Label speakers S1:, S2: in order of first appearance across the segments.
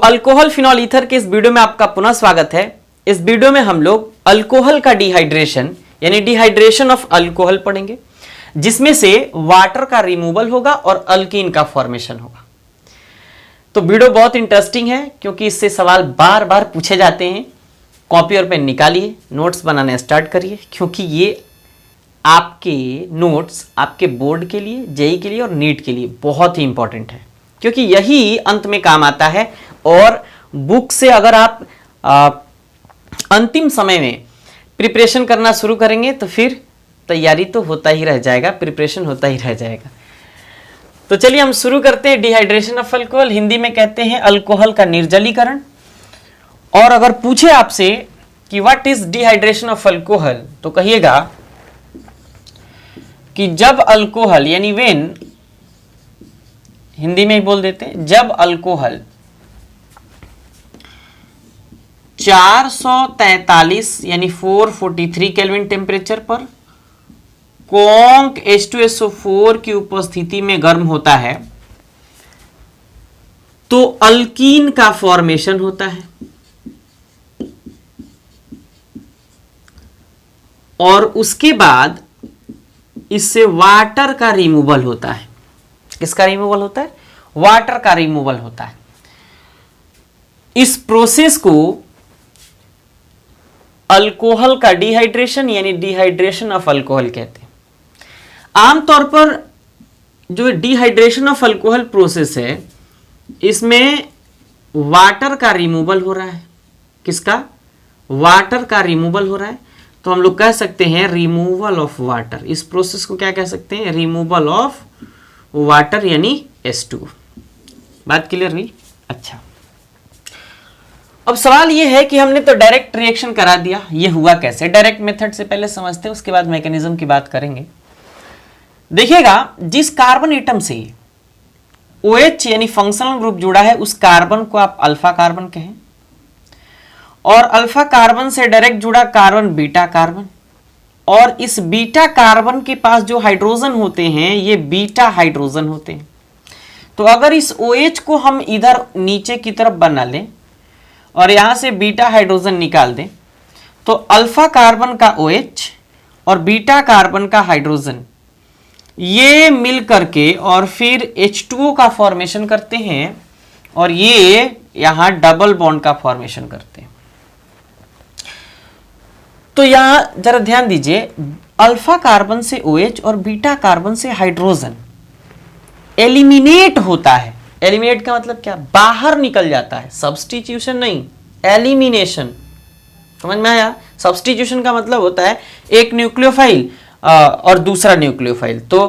S1: Alcohol phenol ether के इस video में आपका पुनः स्वागत है। इस वीडियो में हम लोग अल्कोहल का डिहाइड्रेशन यानी डिहाइड्रेशन ऑफ अल्कोहल पढ़ेंगे, जिसमें से वाटर का रिमूवल होगा और अल्कीन का फॉर्मेशन होगा। तो वीडियो बहुत इंटरेस्टिंग है क्योंकि इससे सवाल बार बार पूछे जाते हैं। कॉपी और पेन निकालिए, नोट्स बनाने स्टार्ट करिए, क्योंकि ये आपके नोट्स आपके बोर्ड के लिए, जेई के लिए और नीट के लिए बहुत ही इंपॉर्टेंट है, क्योंकि यही अंत में काम आता है। और बुक से अगर आप अंतिम समय में प्रिपरेशन करना शुरू करेंगे तो फिर तैयारी तो होता ही रह जाएगा, प्रिपरेशन होता ही रह जाएगा। तो चलिए हम शुरू करते हैं। डिहाइड्रेशन ऑफ अल्कोहल, हिंदी में कहते हैं अल्कोहल का निर्जलीकरण। और अगर पूछे आपसे कि what is dehydration of alcohol, तो कहिएगा कि जब अल्कोहल यानी वेन, हिंदी में ही बोल देते हैं, जब अल्कोहल 443 यानी 443 केल्विन टेम्परेचर पर कॉन्क H2SO4 की उपस्थिति में गर्म होता है तो अल्कीन का फॉर्मेशन होता है और उसके बाद इससे वाटर का रिमूवल होता है। किसका रिमूवल होता है? वाटर का रिमूवल होता है। इस प्रोसेस को अल्कोहल का डिहाइड्रेशन यानी डिहाइड्रेशन ऑफ अल्कोहल कहते हैं। आमतौर पर जो डिहाइड्रेशन ऑफ अल्कोहल प्रोसेस है, इसमें वाटर का रिमूवल हो रहा है। किसका? वाटर का रिमूवल हो रहा है। तो हम लोग कह सकते हैं रिमूवल ऑफ वाटर। इस प्रोसेस को क्या कह सकते हैं? रिमूवल ऑफ वाटर यानी H2। बात क्लियर हुई? अच्छा, अब सवाल यह है कि हमने तो डायरेक्ट रिएक्शन करा दिया, ये हुआ कैसे? डायरेक्ट मेथड से पहले समझते हैं, उसके बाद मैकेनिज्म की बात करेंगे। देखिएगा, जिस कार्बन एटम से OH यानी फंक्शनल ग्रुप जुड़ा है, उस कार्बन को आप अल्फा कार्बन कहें, और अल्फा कार्बन से डायरेक्ट जुड़ा कार्बन बीटा कार्बन, और इस बीटा कार्बन के पास जो हाइड्रोजन होते हैं ये बीटा हाइड्रोजन होते हैं। तो अगर इस OH को हम इधर नीचे की तरफ बना लें और यहां से बीटा हाइड्रोजन निकाल दें, तो अल्फा कार्बन का OH और बीटा कार्बन का हाइड्रोजन ये मिल करके और फिर H2O का फॉर्मेशन करते हैं और ये यहां डबल बॉन्ड का फॉर्मेशन करते हैं। तो यहां जरा ध्यान दीजिए, अल्फा कार्बन से OH और बीटा कार्बन से हाइड्रोजन एलिमिनेट होता है। एलिमिनेट का मतलब क्या? बाहर निकल जाता है, सब्स्टिट्यूशन नहीं, एलिमिनेशन। समझ में आया? सब्स्टिट्यूशन का मतलब होता है एक न्यूक्लियोफाइल और दूसरा न्यूक्लियोफाइल, तो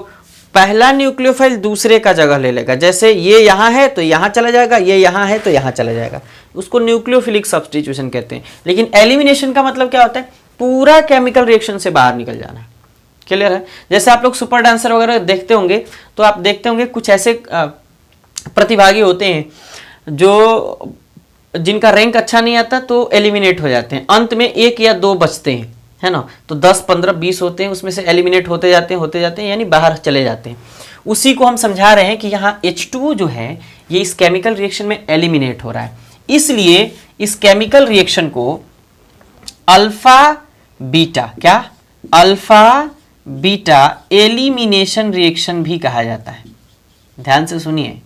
S1: पहला न्यूक्लियोफाइल दूसरे का जगह ले लेगा। जैसे ये यहां है तो यहां चला जाएगा, ये यहां है तो यहां चला जाएगा, उसको न्यूक्लियोफिलिक सब्स्टिट्यूशन कहते हैं। लेकिन एलिमिनेशन का मतलब क्या होता है? पूरा केमिकल रिएक्शन से बाहर निकल जाना। क्लियर है? जैसे आप लोग सुपर डांसर वगैरह देखते होंगे तो आप देखते होंगे कुछ ऐसे प्रतिभागी होते हैं जो जिनका रैंक अच्छा नहीं आता तो एलिमिनेट हो जाते हैं, अंत में 1 या 2 बचते हैं, है ना? तो 10, 15, 20 होते हैं, उसमें से एलिमिनेट होते जाते हैं यानी बाहर चले जाते हैं। उसी को हम समझा रहे हैं कि यहाँ H2O जो है ये इस केमिकल रिएक्शन में एलिमिनेट हो रहा है। इसलिए इस केमिकल रिएक्शन को अल्फा बीटा, क्या? अल्फा बीटा एलिमिनेशन रिएक्शन भी कहा जाता है। ध्यान से सुनिए,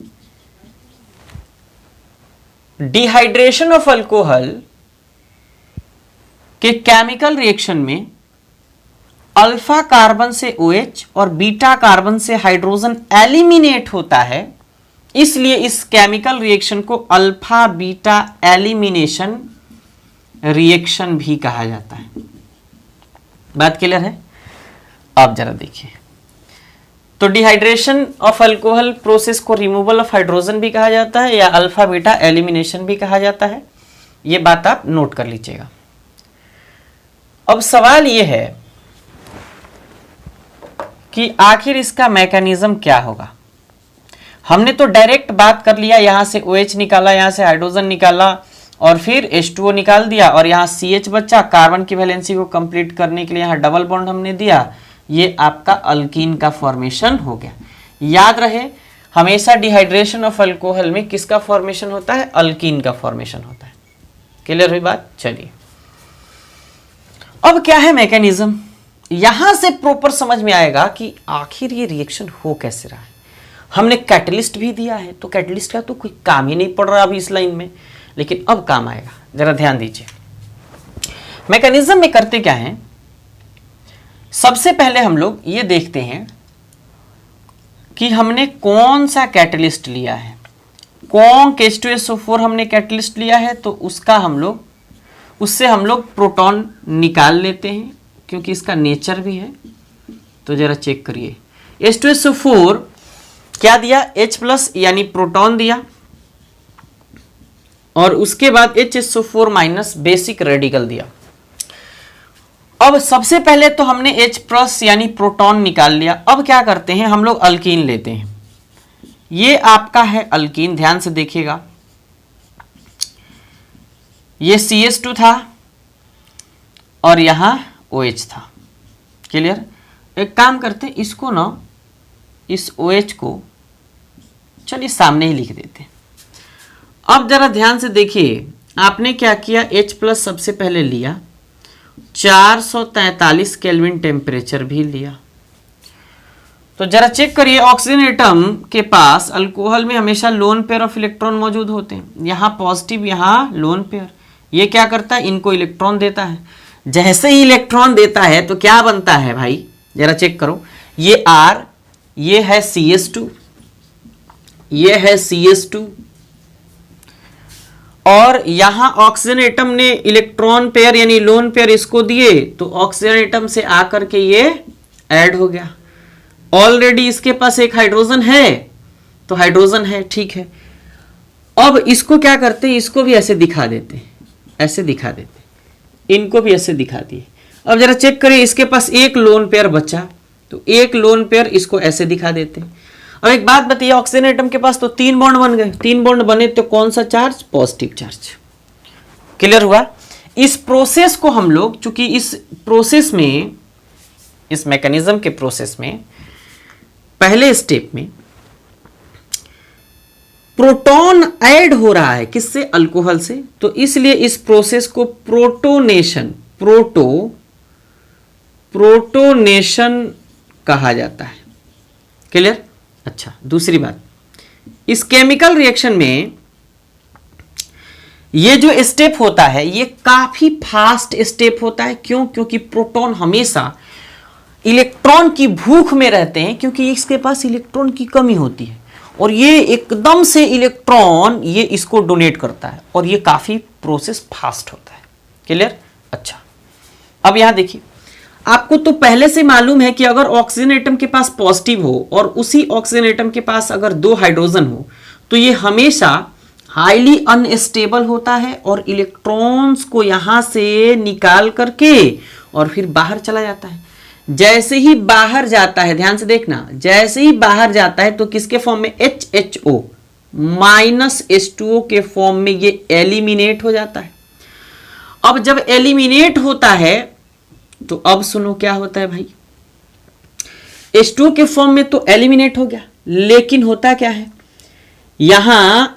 S1: डिहाइड्रेशन ऑफ अल्कोहल के केमिकल रिएक्शन में अल्फा कार्बन से OH और बीटा कार्बन से हाइड्रोजन एलिमिनेट होता है, इसलिए इस केमिकल रिएक्शन को अल्फा बीटा एलिमिनेशन रिएक्शन भी कहा जाता है। बात क्लियर है? अब जरा देखिए, तो डिहाइड्रेशन ऑफ अल्कोहल प्रोसेस को रिमूवल ऑफ हाइड्रोजन भी कहा जाता है या अल्फा बीटा एलिमिनेशन भी कहा जाता है। ये बात आप नोट कर लीजिएगा। अब सवाल यह है कि आखिर इसका मैकेनिज्म क्या होगा। हमने तो डायरेक्ट बात कर लिया, यहां से OH निकाला, यहां से हाइड्रोजन निकाला और फिर H2O निकाल दिया और यहां CH बचा, कार्बन की वैलेंसी को कंप्लीट करने के लिए यहां डबल बॉन्ड हमने दिया, ये आपका अल्कीन का फॉर्मेशन हो गया। याद रहे हमेशा डिहाइड्रेशन ऑफ अल्कोहल में किसका फॉर्मेशन होता है? अल्कीन का फॉर्मेशन होता है। क्लियर हुई बात? चलिए, अब क्या है मैकेनिज्म, यहां से प्रॉपर समझ में आएगा कि आखिर ये रिएक्शन हो कैसे रहा है। हमने कैटलिस्ट भी दिया है, तो कैटलिस्ट का तो कोई काम ही नहीं पड़ रहा अभी इस लाइन में, लेकिन अब काम आएगा। जरा ध्यान दीजिए, मैकेनिज्म में करते क्या है, सबसे पहले हम लोग ये देखते हैं कि हमने कौन सा कैटलिस्ट लिया है। कौन H2SO4 हमने कैटलिस्ट लिया है, तो उससे हम लोग प्रोटॉन निकाल लेते हैं, क्योंकि इसका नेचर भी है। तो जरा चेक करिए, H2SO4 क्या दिया? H+ यानी प्रोटॉन दिया, और उसके बाद HSO4- बेसिक रेडिकल दिया। अब सबसे पहले तो हमने H+ यानी प्रोटॉन निकाल लिया। अब क्या करते हैं, हम लोग अल्कीन लेते हैं। ये आपका है अल्कीन, ध्यान से देखिएगा, ये CH2 था और यहां OH था। क्लियर? एक काम करते हैं, इसको ना, इस OH को चलिए सामने ही लिख देते हैं। अब जरा ध्यान से देखिए, आपने क्या किया, H+ सबसे पहले लिया, 443 केल्विन टेम्परेचर भी लिया। तो जरा चेक करिए, ऑक्सीजन एटम के पास अल्कोहल में हमेशा लोन पेयर ऑफ इलेक्ट्रॉन मौजूद होते हैं। यहां पॉजिटिव, यहां लोन पेयर। ये क्या करता है, इनको इलेक्ट्रॉन देता है। जैसे ही इलेक्ट्रॉन देता है तो क्या बनता है भाई, जरा चेक करो, ये R, ये है CH2, ये है CH2, और यहां ऑक्सीजन एटम ने इलेक्ट्रॉन पेयर यानी लोन पेयर इसको दिए, तो ऑक्सीजन एटम से आकर के ये ऐड हो गया। ऑलरेडी इसके पास एक हाइड्रोजन है, तो हाइड्रोजन है, ठीक है। अब इसको क्या करते हैं, इसको भी ऐसे दिखा देते हैं, ऐसे दिखा देते हैं, इनको भी ऐसे दिखा दिए। अब जरा चेक करिए, इसके पास एक लोन पेयर बचा, तो एक लोन पेयर इसको ऐसे दिखा देते हैं। अब एक बात बताइए, ऑक्सीजन एटम के पास तो 3 बॉन्ड बन गए, 3 बॉन्ड बने तो कौन सा चार्ज? Positive charge. क्लियर हुआ? इस प्रोसेस को हम लोग, चूंकि इस प्रोसेस में, इस मैकेनिज्म के प्रोसेस में पहले स्टेप में प्रोटॉन ऐड हो रहा है, किससे? अल्कोहल से, तो इसलिए इस प्रोसेस को प्रोटोनेशन, प्रोटोनेशन कहा जाता है। क्लियर? अच्छा, दूसरी बात, इस केमिकल रिएक्शन में ये जो स्टेप होता है ये काफी फास्ट स्टेप होता है। क्यों? क्योंकि प्रोटॉन हमेशा इलेक्ट्रॉन की भूख में रहते हैं, क्योंकि इसके पास इलेक्ट्रॉन की कमी होती है, और ये एकदम से इलेक्ट्रॉन ये इसको डोनेट करता है, और ये काफी प्रोसेस फास्ट होता है। क्लियर? अच्छा, अब यहां देखिए, आपको तो पहले से मालूम है कि अगर ऑक्सीजन एटम के पास पॉजिटिव हो और उसी ऑक्सीजन एटम के पास अगर 2 हाइड्रोजन हो, तो ये हमेशा हाईली अनस्टेबल होता है, और इलेक्ट्रॉन्स को यहां से निकाल करके और फिर बाहर चला जाता है। जैसे ही बाहर जाता है, ध्यान से देखना, जैसे ही बाहर जाता है तो किसके फॉर्म में? HHO -H2O के फॉर्म में ये एलिमिनेट हो जाता है। अब जब एलिमिनेट होता है तो अब सुनो क्या होता है भाई, H2O के फॉर्म में तो एलिमिनेट हो गया, लेकिन होता क्या है, यहां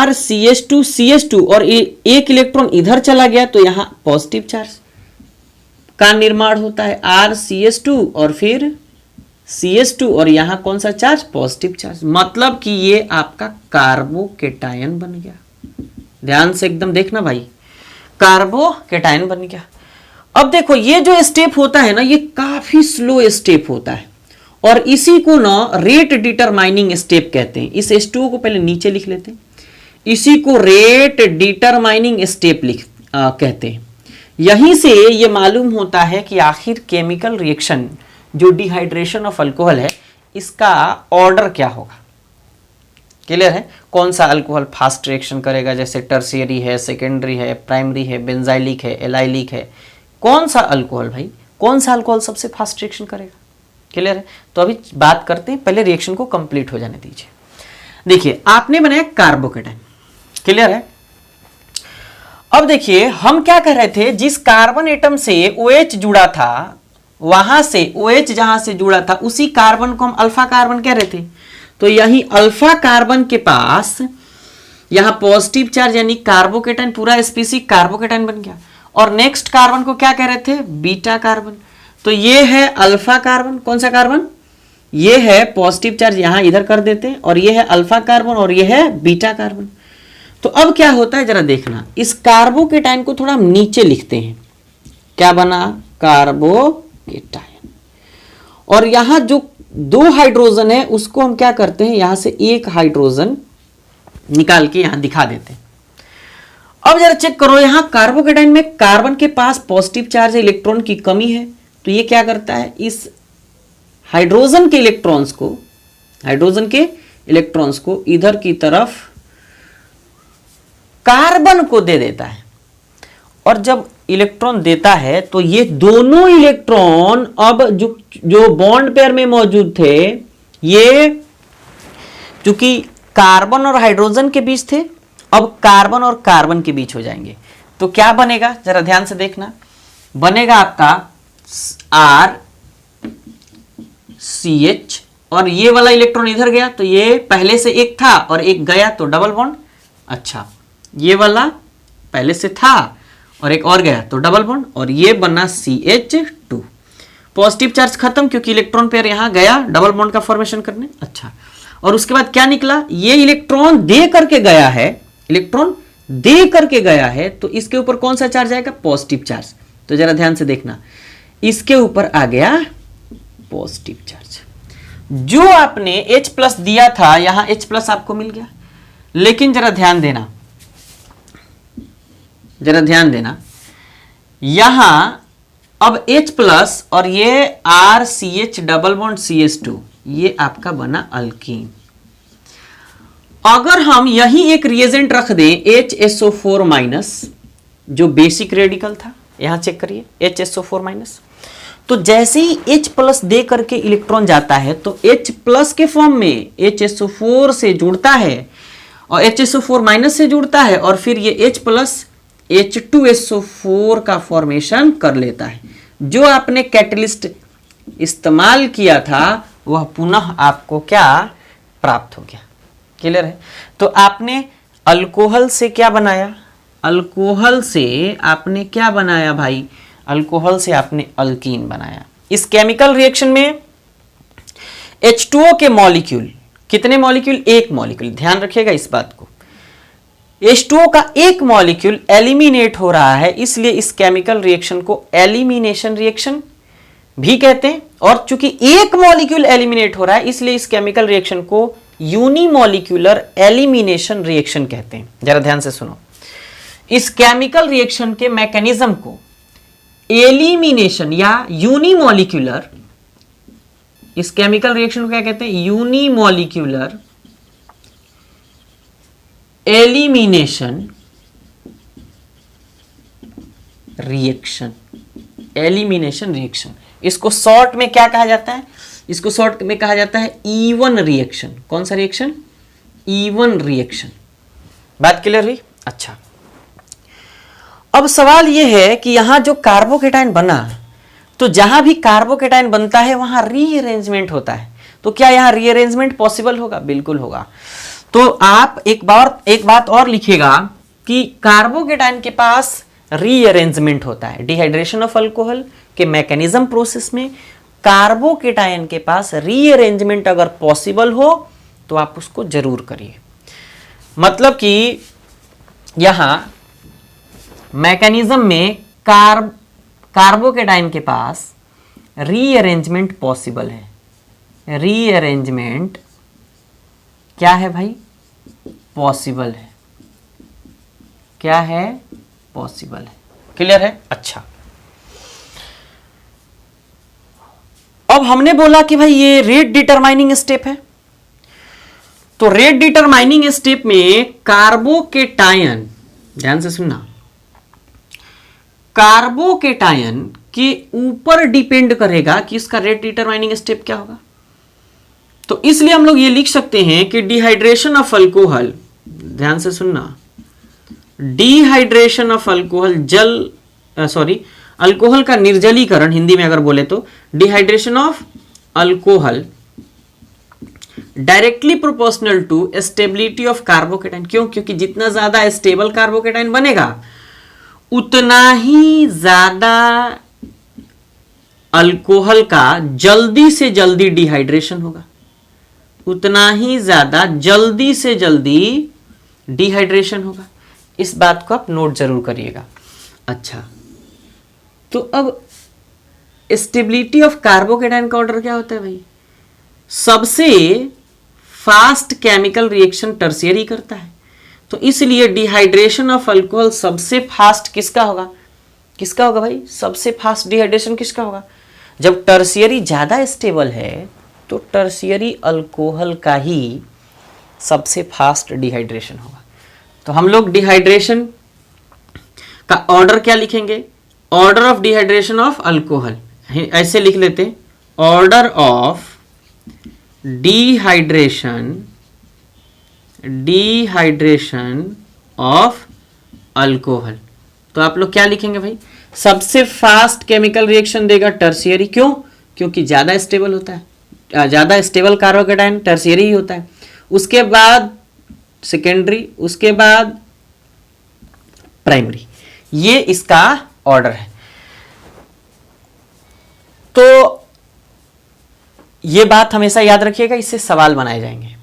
S1: RCH2 और एक इलेक्ट्रॉन इधर चला गया, तो यहां पॉजिटिव चार्ज का निर्माण होता है, RCH2 और फिर CH2, और यहां कौन सा चार्ज? Positive charge. मतलब कि ये आपका कार्बोकेटायन बन गया। ध्यान से एकदम देखना भाई, कार्बोकेटायन बन गया। अब देखो, ये जो स्टेप होता है ना, ये काफी स्लो स्टेप होता है, और इसी को ना रेट डिटरमाइनिंग स्टेप कहते हैं। इस H2O को पहले नीचे लिख लेते हैं, इसी को रेट डिटरमाइनिंग स्टेप कहते हैं। यहीं से ये मालूम होता है कि आखिर केमिकल रिएक्शन जो डिहाइड्रेशन ऑफ अल्कोहल है, इसका ऑर्डर क्या होगा। क्लियर है? कौन सा अल्कोहल फास्ट रिएक्शन करेगा, जैसे टर्शियरी है, सेकेंडरी है, प्राइमरी है, बेंजाइलिक है, एलाइलिक है, कौन सा अल्कोहल भाई, कौन सा अल्कोहल सबसे फास्ट रिएक्शन करेगा। क्लियर है? तो अभी बात करते हैं, पहले रिएक्शन को कंप्लीट हो जाने दीजिए। देखिए, आपने बनाया कार्बोकेटायन। क्लियर है? अब देखिए, हम क्या कह रहे थे, जिस कार्बन एटम से OH जुड़ा था, वहां से OH जहां से जुड़ा था उसी कार्बन को हम अल्फा कार्बन कह रहे थे। तो यही अल्फा कार्बन के पास यहां पॉजिटिव चार्ज यानी कार्बोकेटाइन, पूरा स्पीसीज कार्बोकेटाइन बन गया। और नेक्स्ट कार्बन को क्या कह रहे थे? Beta carbon. तो ये है अल्फा कार्बन। कौन सा कार्बन? ये है पॉजिटिव चार्ज, यहां इधर कर देते हैं, और ये है अल्फा कार्बन और ये है बीटा कार्बन। तो अब क्या होता है जरा देखना, इस कार्बोकेटाइन को थोड़ा हम नीचे लिखते हैं। क्या बना? कार्बोकेटाइन। और यहां जो 2 हाइड्रोजन है उसको हम क्या करते हैं, यहां से 1 हाइड्रोजन निकाल के यहां दिखा देते हैं। अब जरा चेक करो, यहां कार्बोकेटाइन में कार्बन के पास पॉजिटिव चार्ज है, इलेक्ट्रॉन की कमी है, तो ये क्या करता है, इस हाइड्रोजन के इलेक्ट्रॉन्स को इधर की तरफ कार्बन को दे देता है। और जब इलेक्ट्रॉन देता है तो ये दोनों इलेक्ट्रॉन अब जो बॉन्ड पेयर में मौजूद थे, ये चूंकि कार्बन और हाइड्रोजन के बीच थे, अब कार्बन और कार्बन के बीच हो जाएंगे। तो क्या बनेगा जरा ध्यान से देखना, बनेगा आपका RCH, और ये वाला इलेक्ट्रॉन इधर गया तो ये पहले से एक था और एक गया तो डबल बॉन्ड। अच्छा, ये वाला पहले से था और एक और गया तो डबल बॉन्ड, और ये बना CH2। पॉजिटिव चार्ज खत्म क्योंकि इलेक्ट्रॉन पेयर यहां गया डबल बॉन्ड का फॉर्मेशन करने। अच्छा, और उसके बाद क्या निकला, ये इलेक्ट्रॉन दे करके गया है, तो इसके ऊपर कौन सा चार्ज आएगा? Positive charge. तो जरा ध्यान से देखना, इसके ऊपर आ गया पॉजिटिव चार्ज। जो आपने H+ दिया था, यहां H+ आपको मिल गया। लेकिन जरा ध्यान देना, यहां अब H+ और ये RCH डबल बॉन्ड CH2, ये आपका बना अल्कीन। अगर हम यही एक रिएजेंट रख दें HSO4- जो बेसिक रेडिकल था, यहां चेक करिए HSO4-, तो जैसे ही H+ दे करके इलेक्ट्रॉन जाता है तो H+ के फॉर्म में HSO4 से जुड़ता है और HSO4- से जुड़ता है, और फिर ये H+ H2SO4 का फॉर्मेशन कर लेता है। जो आपने कैटलिस्ट इस्तेमाल किया था वह पुनः आपको क्या प्राप्त हो गया। क्लियर है? तो आपने अल्कोहल से क्या बनाया? अल्कोहल से आपने क्या बनाया भाई? अल्कोहल से आपने अल्कीन बनाया। इस केमिकल रिएक्शन में H2O के मॉलिक्यूल कितने मॉलिक्यूल? 1 मॉलिक्यूल। ध्यान रखिएगा इस बात को, H2O का 1 मॉलिक्यूल एलिमिनेट हो रहा है, इसलिए इस केमिकल रिएक्शन को एलिमिनेशन रिएक्शन भी कहते हैं। और चूंकि 1 मॉलिक्यूल एलिमिनेट हो रहा है, इसलिए इस केमिकल रिएक्शन को यूनिमॉलिक्यूलर एलिमिनेशन रिएक्शन कहते हैं। जरा ध्यान से सुनो, इस केमिकल रिएक्शन के मैकेनिज्म को एलिमिनेशन या यूनिमॉलिक्यूलर, इस केमिकल रिएक्शन को क्या कहते हैं? Unimolecular elimination reaction. Elimination reaction, इसको शॉर्ट में क्या कहा जाता है? इसको शॉर्ट में कहा जाता है E1 रिएक्शन। कौन सा रिएक्शन? E1 reaction. बात क्लियर हुई? अच्छा, अब सवाल यह है कि यहां जो कार्बोकेटाइन बना, तो जहां भी कार्बोकेटाइन बनता है वहां रीअरेंजमेंट होता है, तो क्या यहां रीअरेंजमेंट पॉसिबल होगा? बिल्कुल होगा। तो आप एक बात और लिखिएगा कि कार्बोकेटाइन के पास रीअरेंजमेंट होता है। डिहाइड्रेशन ऑफ अल्कोहल के मैकेनिज्म प्रोसेस में कार्बोकेटाइन के पास रीअरेंजमेंट अगर पॉसिबल हो तो आप उसको जरूर करिए। मतलब कि यहां मैकेनिज्म में कार्बोकेटाइन के पास रीअरेंजमेंट पॉसिबल है। रीअरेंजमेंट क्या है भाई? पॉसिबल है। क्या है? पॉसिबल है। क्लियर है? अच्छा, अब हमने बोला कि भाई ये रेट डिटरमाइनिंग स्टेप है, तो रेट डिटरमाइनिंग स्टेप में कार्बोकेटाइन, ध्यान से सुनना, कार्बोकेटाइन के ऊपर डिपेंड करेगा कि इसका रेट डिटरमाइनिंग स्टेप क्या होगा। तो इसलिए हम लोग ये लिख सकते हैं कि डिहाइड्रेशन ऑफ अल्कोहल, ध्यान से सुनना, डिहाइड्रेशन ऑफ अल्कोहल अल्कोहल का निर्जलीकरण, हिंदी में अगर बोले तो dehydration of alcohol directly proportional to stability of carbocation. क्यों? क्योंकि जितना ज्यादा स्टेबल कार्बोकेटाइन बनेगा उतना ही ज्यादा अल्कोहल का जल्दी से जल्दी डिहाइड्रेशन होगा, उतना ही ज्यादा जल्दी से जल्दी डिहाइड्रेशन होगा। इस बात को आप नोट जरूर करिएगा। अच्छा, तो अब स्टेबिलिटी ऑफ कार्बोकेटाइन का ऑर्डर क्या होता है भाई? सबसे फास्ट केमिकल रिएक्शन टर्शियरी करता है, तो इसलिए डिहाइड्रेशन ऑफ अल्कोहल सबसे फास्ट किसका होगा? किसका होगा भाई? सबसे फास्ट डिहाइड्रेशन किसका होगा? जब टर्शियरी ज्यादा स्टेबल है तो टर्शियरी अल्कोहल का ही सबसे फास्ट डिहाइड्रेशन होगा। तो हम लोग डिहाइड्रेशन का ऑर्डर क्या लिखेंगे? Order of dehydration of alcohol ऐसे लिख लेते, order of dehydration of alcohol. तो आप लोग क्या लिखेंगे भाई? सबसे फास्ट केमिकल रिएक्शन देगा टर्शियरी। क्यों? क्योंकि ज्यादा स्टेबल होता है, ज्यादा स्टेबल कार्बोकेटाइन टर्शियरी ही होता है, उसके बाद सेकेंडरी, उसके बाद प्राइमरी। ये इसका ऑर्डर है। तो ये बात हमेशा याद रखिएगा, इससे सवाल बनाए जाएंगे।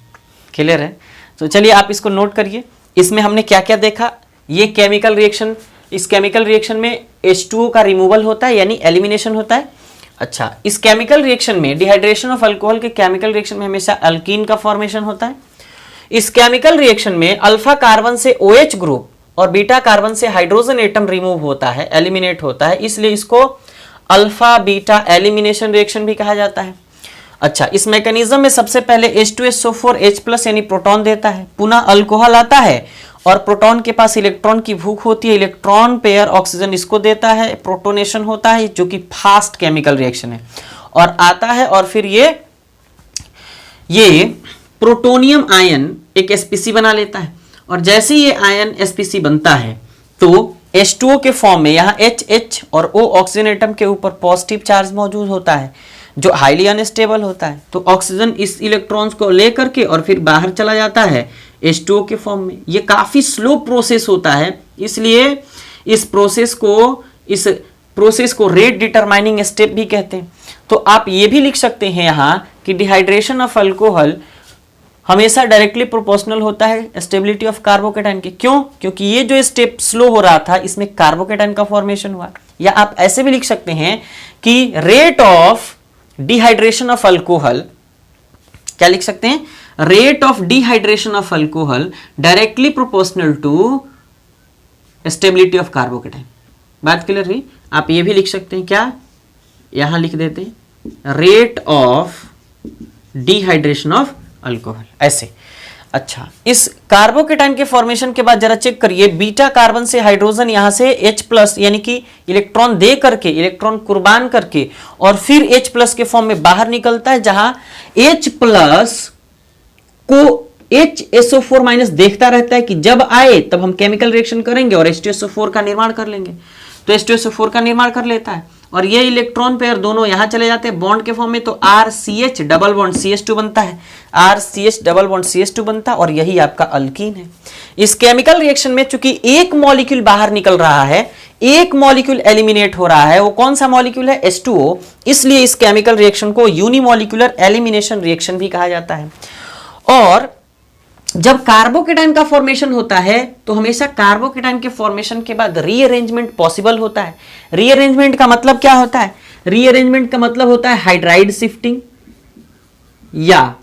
S1: क्लियर है? तो चलिए आप इसको नोट करिए। इसमें हमने क्या क्या देखा? ये केमिकल रिएक्शन, इस केमिकल रिएक्शन में H2O का रिमूवल होता है यानी एलिमिनेशन होता है। अच्छा, इस केमिकल रिएक्शन में डिहाइड्रेशन ऑफ अल्कोहल के केमिकल रिएक्शन में हमेशा अल्कीन का फॉर्मेशन होता है। इस केमिकल रिएक्शन में अल्फा कार्बन से OH ग्रुप और बीटा कार्बन से हाइड्रोजन एटम रिमूव होता है, एलिमिनेट होता है, इसलिए इसको अल्फा बीटा एलिमिनेशन रिएक्शन भी कहा जाता है। अच्छा, इस मैकेनिज्म में सबसे पहले H2SO4 H+ यानी प्रोटॉन देता है, पुनः अल्कोहल आता है और प्रोटॉन के पास इलेक्ट्रॉन की भूख होती है, इलेक्ट्रॉन पेयर ऑक्सीजन इसको देता है, प्रोटोनेशन होता है जो कि फास्ट केमिकल रिएक्शन है और आता है। और फिर ये प्रोटोनियम आयन एक sp बना लेता है और जैसे ये आयन sp बनता है तो H2O के फॉर्म में यहाँ HH और O ऑक्सीजन एटम के ऊपर पॉजिटिव चार्ज मौजूद होता है जो हाईली अनस्टेबल होता है। तो ऑक्सीजन इस इलेक्ट्रॉन्स को लेकर के और फिर बाहर चला जाता है H2O के फॉर्म में। ये काफी स्लो प्रोसेस होता है, इसलिए इस प्रोसेस को रेट डिटरमाइनिंग स्टेप भी कहते हैं। तो आप ये भी लिख सकते हैं यहाँ कि डिहाइड्रेशन ऑफ अल्कोहल हमेशा डायरेक्टली प्रोपोर्शनल होता है स्टेबिलिटी ऑफ कार्बोकेटाइन के। क्यों? क्योंकि ये जो स्टेप स्लो हो रहा था इसमें कार्बोकेटाइन का फॉर्मेशन हुआ। या आप ऐसे भी लिख सकते हैं कि rate of dehydration of alcohol, क्या लिख सकते हैं? Rate of dehydration of alcohol directly proportional to stability of carbocation. बात क्लियर हुई? आप ये भी लिख सकते हैं, क्या यहां लिख देते हैं, rate of dehydration of alcohol ऐसे। अच्छा, इस कार्बोकेटाइन के फॉर्मेशन के बाद जरा चेक करिए, बीटा कार्बन से हाइड्रोजन यहां से H+ यानी कि इलेक्ट्रॉन दे करके, इलेक्ट्रॉन कुर्बान करके और फिर H+ के फॉर्म में बाहर निकलता है, जहां H+ को HSO4- देखता रहता है कि जब आए तब हम केमिकल रिएक्शन करेंगे और H2SO4 का निर्माण कर लेंगे। तो H2SO4 का निर्माण कर लेता है और ये इलेक्ट्रॉन पेयर दोनों यहां चले जाते हैं बॉन्ड के फॉर्म में, तो RCH डबल बॉन्ड CH2 बनता है, RCH डबल बॉन्ड CH2 बनता है और यही आपका अल्कीन है। इस केमिकल रिएक्शन में चूंकि एक मॉलिक्यूल बाहर निकल रहा है, एक मॉलिक्यूल एलिमिनेट हो रहा है, वो कौन सा मॉलिक्यूल है? H2O, इसलिए इस केमिकल रिएक्शन को यूनिमॉलिक्यूलर एलिमिनेशन रिएक्शन भी कहा जाता है। और जब कार्बोकेटाइन का फॉर्मेशन होता है तो हमेशा कार्बोकेटाइन के फॉर्मेशन के बाद रीअरेंजमेंट पॉसिबल होता है। रीअरेंजमेंट का मतलब क्या होता है? रीअरेंजमेंट का मतलब होता है हाइड्राइड शिफ्टिंग या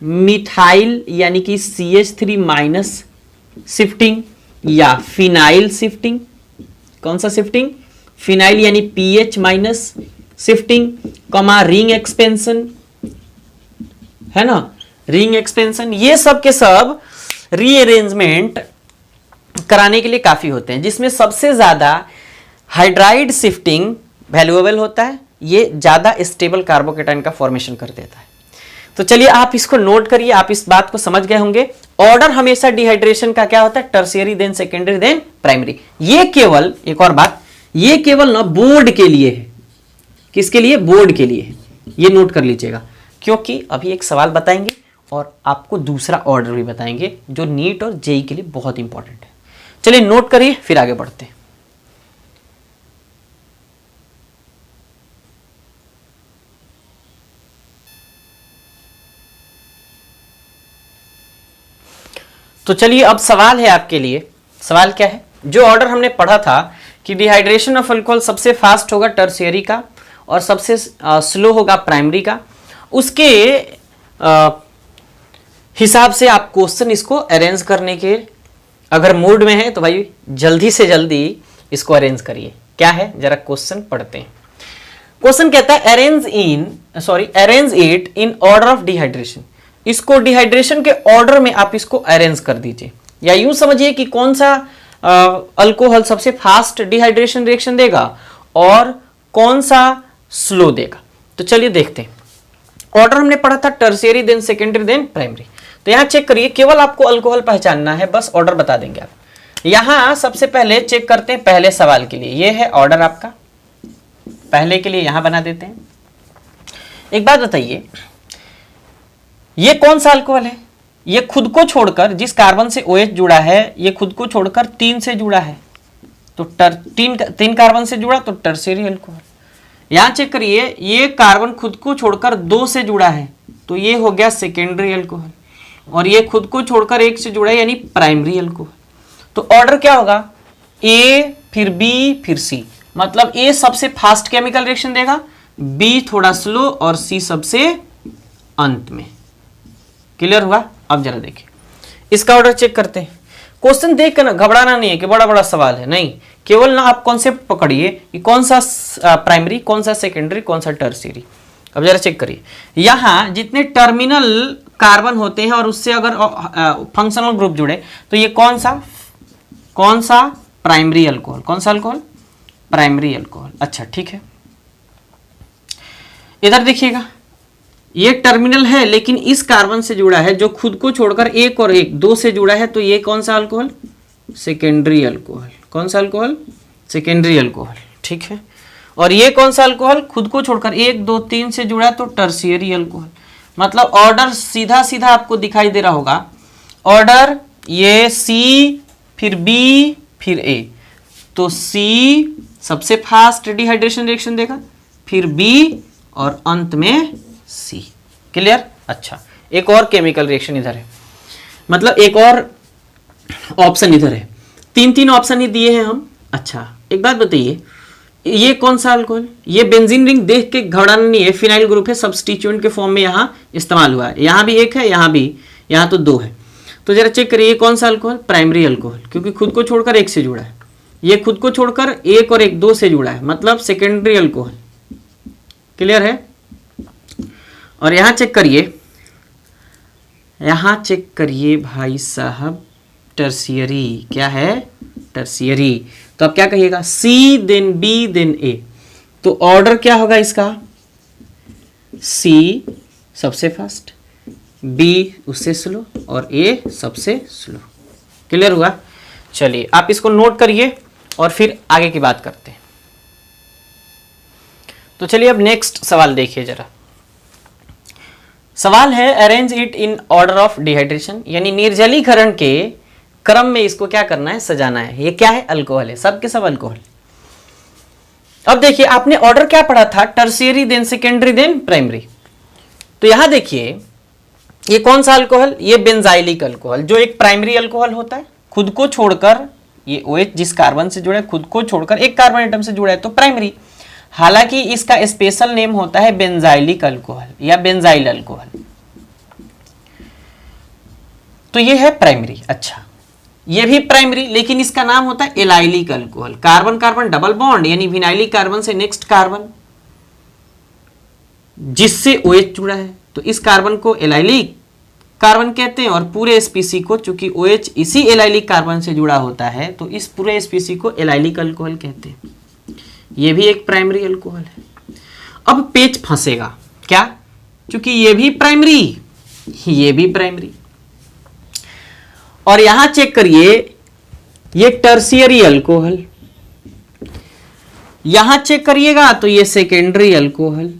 S1: मिथाइल यानी कि CH3- शिफ्टिंग या फिनाइल शिफ्टिंग। कौन सा शिफ्टिंग? फिनाइल यानी PH- शिफ्टिंग, रिंग एक्सपेंशन, है ना, रिंग एक्सपेंशन। ये सब के सब रीअरेंजमेंट कराने के लिए काफी होते हैं, जिसमें सबसे ज्यादा हाइड्राइड शिफ्टिंग वैल्यूएबल होता है, ये ज्यादा स्टेबल कार्बोकेटाइन का फॉर्मेशन कर देता है। तो चलिए आप इसको नोट करिए, आप इस बात को समझ गए होंगे। ऑर्डर हमेशा डिहाइड्रेशन का क्या होता है? Tertiary, then secondary, then primary. ये केवल एक और बात, ये केवल ना बोर्ड के लिए है। किसके लिए? बोर्ड के लिए है। ये नोट कर लीजिएगा, क्योंकि अभी एक सवाल बताएंगे और आपको दूसरा ऑर्डर भी बताएंगे जो नीट और जेई के लिए बहुत इंपॉर्टेंट है। चलिए नोट करिए, फिर आगे बढ़ते हैं। तो चलिए अब सवाल है आपके लिए। सवाल क्या है? जो ऑर्डर हमने पढ़ा था कि डिहाइड्रेशन ऑफ अल्कोहल सबसे फास्ट होगा टर्शियरी का और सबसे स्लो होगा प्राइमरी का, उसके हिसाब से आप क्वेश्चन इसको अरेंज करने के अगर मूड में है तो भाई जल्दी से जल्दी इसको अरेंज करिए। क्या है जरा क्वेश्चन पढ़ते हैं। क्वेश्चन कहता है arrange it in order of dehydration. इसको डिहाइड्रेशन के ऑर्डर में आप इसको अरेंज कर दीजिए, या यूं समझिए कि कौन सा अल्कोहल सबसे फास्ट डिहाइड्रेशन रिएक्शन देगा और कौन सा स्लो देगा। तो चलिए देखते हैं। ऑर्डर हमने पढ़ा था tertiary then secondary then primary. तो यहां चेक करिए, केवल आपको अल्कोहल पहचानना है, बस ऑर्डर बता देंगे आप। यहां सबसे पहले चेक करते हैं पहले सवाल के लिए। यह है ऑर्डर आपका, पहले के लिए यहां बना देते हैं। एक बात बताइए, ये कौन सा अल्कोहल है? ये खुद को छोड़कर, जिस कार्बन से OH जुड़ा है, ये खुद को छोड़कर 3 से जुड़ा है, तो तीन कार्बन से जुड़ा तो टर्शियरी अल्कोहल। यहां चेक करिए, ये कार्बन खुद को छोड़कर 2 से जुड़ा है तो ये हो गया सेकेंडरी अल्कोहल, और ये खुद को छोड़कर 1 से जुड़ा है यानी प्राइमरी अल्कोहल। तो ऑर्डर क्या होगा? A फिर B फिर C, मतलब A सबसे फास्ट केमिकल रिएक्शन देगा, B थोड़ा स्लो और C सबसे अंत में। क्लियर हुआ? अब जरा देखिए इसका ऑर्डर चेक करते हैं। क्वेश्चन देख कर ना घबराना नहीं है कि बड़ा बड़ा सवाल है, नहीं, केवल ना आप कॉन्सेप्ट पकड़िए कि कौन सा प्राइमरी, कौन सा सेकेंडरी, कौन सा टर्शियरी। अब जरा चेक करिए, यहां जितने टर्मिनल कार्बन होते हैं और उससे अगर फंक्शनल ग्रुप जुड़े तो ये कौन सा प्राइमरी अल्कोहल, कौन सा अल्कोहल? Primary alcohol. अच्छा ठीक है, इधर देखिएगा, ये टर्मिनल है लेकिन इस कार्बन से जुड़ा है जो खुद को छोड़कर 1 और 1 2 से जुड़ा है, तो ये कौन सा अल्कोहल? Secondary alcohol. कौन सा अल्कोहल? Secondary alcohol. ठीक है, और ये कौन सा अल्कोहल? खुद को छोड़कर 1 2 3 से जुड़ा तो टर्शियरी अल्कोहल। मतलब ऑर्डर सीधा सीधा आपको दिखाई दे रहा होगा। ऑर्डर ये C फिर B फिर A, तो C सबसे फास्ट डिहाइड्रेशन रिएक्शन देगा, फिर B और अंत में C। क्लियर? अच्छा, एक और केमिकल रिएक्शन इधर है, मतलब एक और ऑप्शन इधर है। 3 ऑप्शन ही दिए हैं हम। अच्छा एक बात बताइए, ये कौन सा अल्कोहल? ये बेंजीन रिंग देख के घबराना नहीं है, फिनाइल ग्रुप है, सब्स्टिट्यूएंट के फॉर्म में यहां इस्तेमाल हुआ है। यहां भी 1 है, यहां भी, यहां तो 2 है। तो जरा चेक करिए, ये कौन सा अल्कोहल? प्राइमरी अल्कोहल, क्योंकि खुद को छोड़कर 1 से जुड़ा है। ये खुद को छोड़कर 1 और 1 2 से जुड़ा है, मतलब सेकेंडरी अल्कोहल। क्लियर है? और यहां चेक करिए भाई साहब, टर्शियरी। क्या है? टर्शियरी। तो अब क्या कहिएगा? C then B then A। तो ऑर्डर क्या होगा इसका? C सबसे फास्ट, B उससे स्लो और A सबसे स्लो। क्लियर हुआ? चलिए आप इसको नोट करिए और फिर आगे की बात करते हैं। तो चलिए अब नेक्स्ट सवाल देखिए जरा। सवाल है arrange it in order of dehydration, यानी निर्जलीकरण के क्रम में इसको क्या करना है? सजाना है। ये क्या है? अल्कोहल है, सब के सब अल्कोहल। अब देखिए आपने ऑर्डर क्या पढ़ा था? Tertiary then secondary then primary. तो यहां देखिए ये कौन सा अल्कोहल? ये बेंजाइलिक अल्कोहल, जो एक प्राइमरी अल्कोहल होता है। खुद को छोड़कर ये OH जिस कार्बन से जुड़ा है, खुद को छोड़कर एक कार्बन एटम से जुड़ा है तो प्राइमरी। हालांकि इसका स्पेशल नेम होता है बेंजाइलिक अल्कोहल या बेंजाइल अल्कोहल। तो ये है प्राइमरी। अच्छा, ये भी प्राइमरी, लेकिन इसका नाम होता है allylic alcohol. Carbon carbon double bond, यानी विनाइलिक कार्बन से नेक्स्ट कार्बन जिससे OH जुड़ा है, तो इस कार्बन को एलाइलिक कार्बन कहते हैं। और पूरे स्पीसी को, चूंकि OH इसी एलाइलिक कार्बन से जुड़ा होता है, तो इस पूरे स्पीसी को एलाइलिक अल्कोहल कहते हैं। ये भी एक प्राइमरी अल्कोहल है। अब पेच फंसेगा क्या? क्योंकि ये भी प्राइमरी, ये भी प्राइमरी, और यहां चेक करिए ये टर्शियरी अल्कोहल, यहां चेक करिएगा तो ये सेकेंडरी अल्कोहल,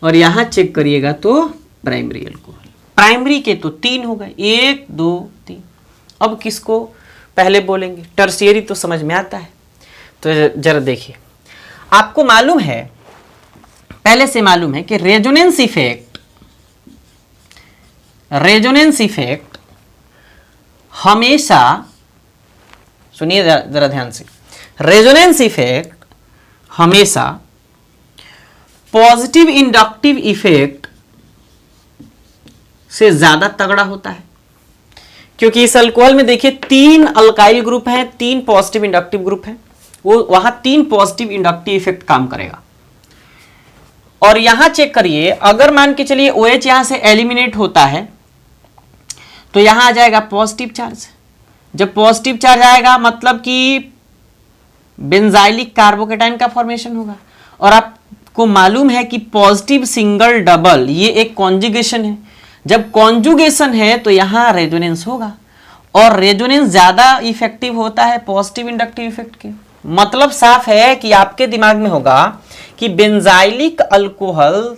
S1: और यहां चेक करिएगा तो प्राइमरी अल्कोहल। प्राइमरी के तो 3 हो गए, 1 2 3। अब किसको पहले बोलेंगे? टर्शियरी तो समझ में आता है। तो जरा देखिए, आपको मालूम है, पहले से मालूम है कि रेजोनेंस इफेक्ट हमेशा, सुनिए जरा ध्यान से, रेजोनेंस इफेक्ट हमेशा पॉजिटिव इंडक्टिव इफेक्ट से ज्यादा तगड़ा होता है, क्योंकि इस अल्कोहल में देखिए 3 अल्काइल ग्रुप हैं, 3 पॉजिटिव इंडक्टिव ग्रुप हैं, वो वहां 3 पॉजिटिव इंडक्टिव इफेक्ट काम करेगा। और यहां चेक करिए, अगर मान के चलिए OH यहां से एलिमिनेट होता है तो यहां आ जाएगा पॉजिटिव चार्ज। जब पॉजिटिव चार्ज आएगा मतलब कि बेंजाइलिक कार्बोकेटाइन का फॉर्मेशन होगा। और आपको मालूम है कि पॉजिटिव सिंगल डबल ये एक कॉन्जुगेशन है। जब कॉन्जुगेशन है तो यहां रेजोनेंस होगा, और रेजोनेंस ज्यादा इफेक्टिव होता है पॉजिटिव इंडक्टिव इफेक्ट के। मतलब साफ है कि आपके दिमाग में होगा कि बेंजाइलिक अल्कोहल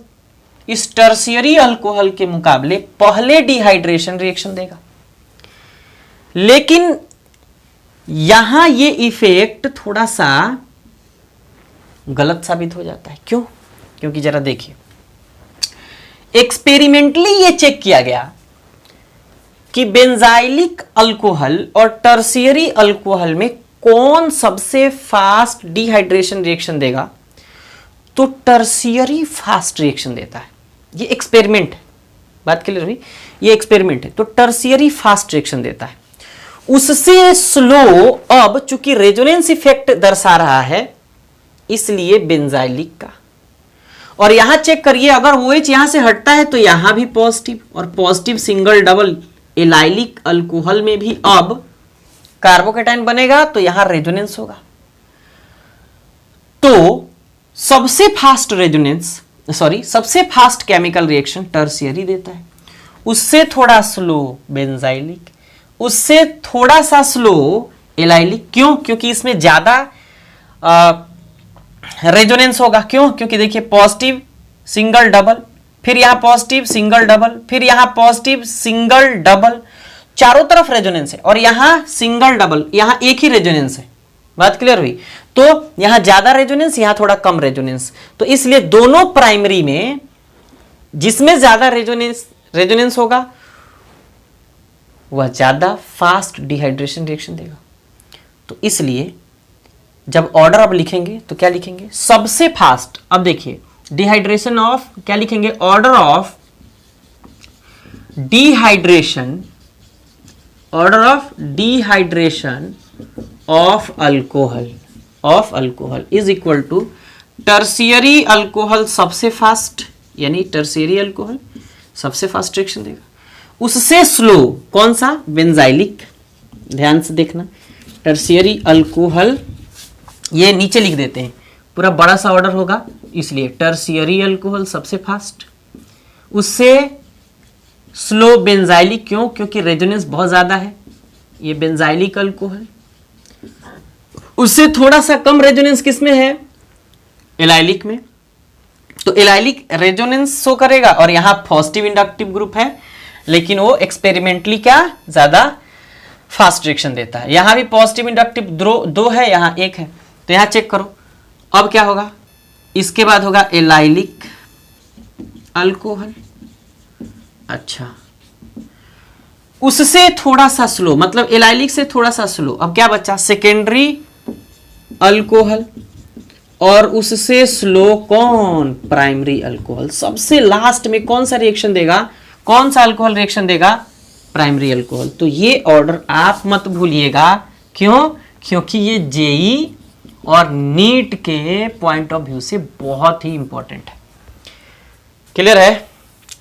S1: इस टर्शियरी अल्कोहल के मुकाबले पहले डिहाइड्रेशन रिएक्शन देगा, लेकिन यहां ये इफेक्ट थोड़ा सा गलत साबित हो जाता है। क्यों? क्योंकि जरा देखिए, एक्सपेरिमेंटली ये चेक किया गया कि बेंजाइलिक अल्कोहल और टर्शियरी अल्कोहल में कौन सबसे फास्ट डिहाइड्रेशन रिएक्शन देगा, तो टर्शियरी फास्ट रिएक्शन देता है। ये एक्सपेरिमेंट है, बात क्लियर हुई? ये एक्सपेरिमेंट है, तो टर्शियरी फास्ट रिएक्शन देता है। उससे स्लो, अब चूंकि रेजोनेंस इफेक्ट दर्शा रहा है इसलिए बेंजाइलिक का। और यहां चेक करिए, अगर OH यहां से हटता है तो यहां भी पॉजिटिव, और positive single double allylic alcohol में भी अब कार्बोकेटाइन बनेगा तो यहां रेजोनेंस होगा। तो सबसे फास्ट केमिकल रिएक्शन टर्शियरी देता है, उससे थोड़ा स्लो बेंजाइलिक, उससे थोड़ा सा स्लो एलाइलिक। क्यों? क्योंकि इसमें ज्यादा रेजोनेंस होगा। क्यों? क्योंकि देखिए पॉजिटिव सिंगल डबल, फिर यहां पॉजिटिव सिंगल डबल, फिर यहां पॉजिटिव सिंगल डबल, चारों तरफ रेजोनेंस है, और यहां सिंगल डबल, यहां एक ही रेजोनेंस है। बात क्लियर हुई? तो यहां ज्यादा रेजोनेंस, यहां थोड़ा कम रेजोनेंस, तो इसलिए दोनों प्राइमरी में जिसमें ज्यादा रेजोनेंस होगा वह ज्यादा फास्ट डिहाइड्रेशन रिएक्शन देगा। तो इसलिए जब ऑर्डर अब लिखेंगे तो क्या लिखेंगे? सबसे फास्ट। अब देखिए डिहाइड्रेशन ऑफ, क्या लिखेंगे? Order of dehydration of alcohol is equal to tertiary alcohol सबसे फास्ट, यानी टर्शियरी अल्कोहल सबसे फास्ट रिएक्शन देगा, उससे स्लो कौन सा? बेंजाइलिक। ध्यान से देखना, टर्शियरी अल्कोहल, ये नीचे लिख देते हैं, पूरा बड़ा सा ऑर्डर होगा, इसलिए टर्शियरी अल्कोहल सबसे फास्ट, उससे स्लो बेंजाइलिक। क्यों? क्योंकि रेजोनेंस बहुत ज्यादा है, ये बेंजाइलिक अल्कोहल। उससे थोड़ा सा कम रेजोनेंस किसमें है? एलाइलिक में। तो एलाइलिक रेजोनेंस शो करेगा, और यहां पॉजिटिव इंडक्टिव ग्रुप है, लेकिन वो एक्सपेरिमेंटली क्या ज्यादा फास्ट रिएक्शन देता है। यहां भी पॉजिटिव इंडक्टिव दो है, यहां एक है, तो यहां चेक करो। अब क्या होगा? इसके बाद होगा एलाइलिक अल्कोहल। अच्छा, उससे थोड़ा सा स्लो, मतलब एलाइलिक से थोड़ा सा स्लो। अब क्या बचा? सेकेंडरी अल्कोहल, और उससे स्लो कौन? Primary alcohol. सबसे लास्ट में कौन सा रिएक्शन देगा? कौन सा अल्कोहल रिएक्शन देगा? Primary alcohol. तो ये ऑर्डर आप मत भूलिएगा। क्यों? क्योंकि ये जेई और नीट के पॉइंट ऑफ व्यू से बहुत ही इंपॉर्टेंट है। क्लियर है?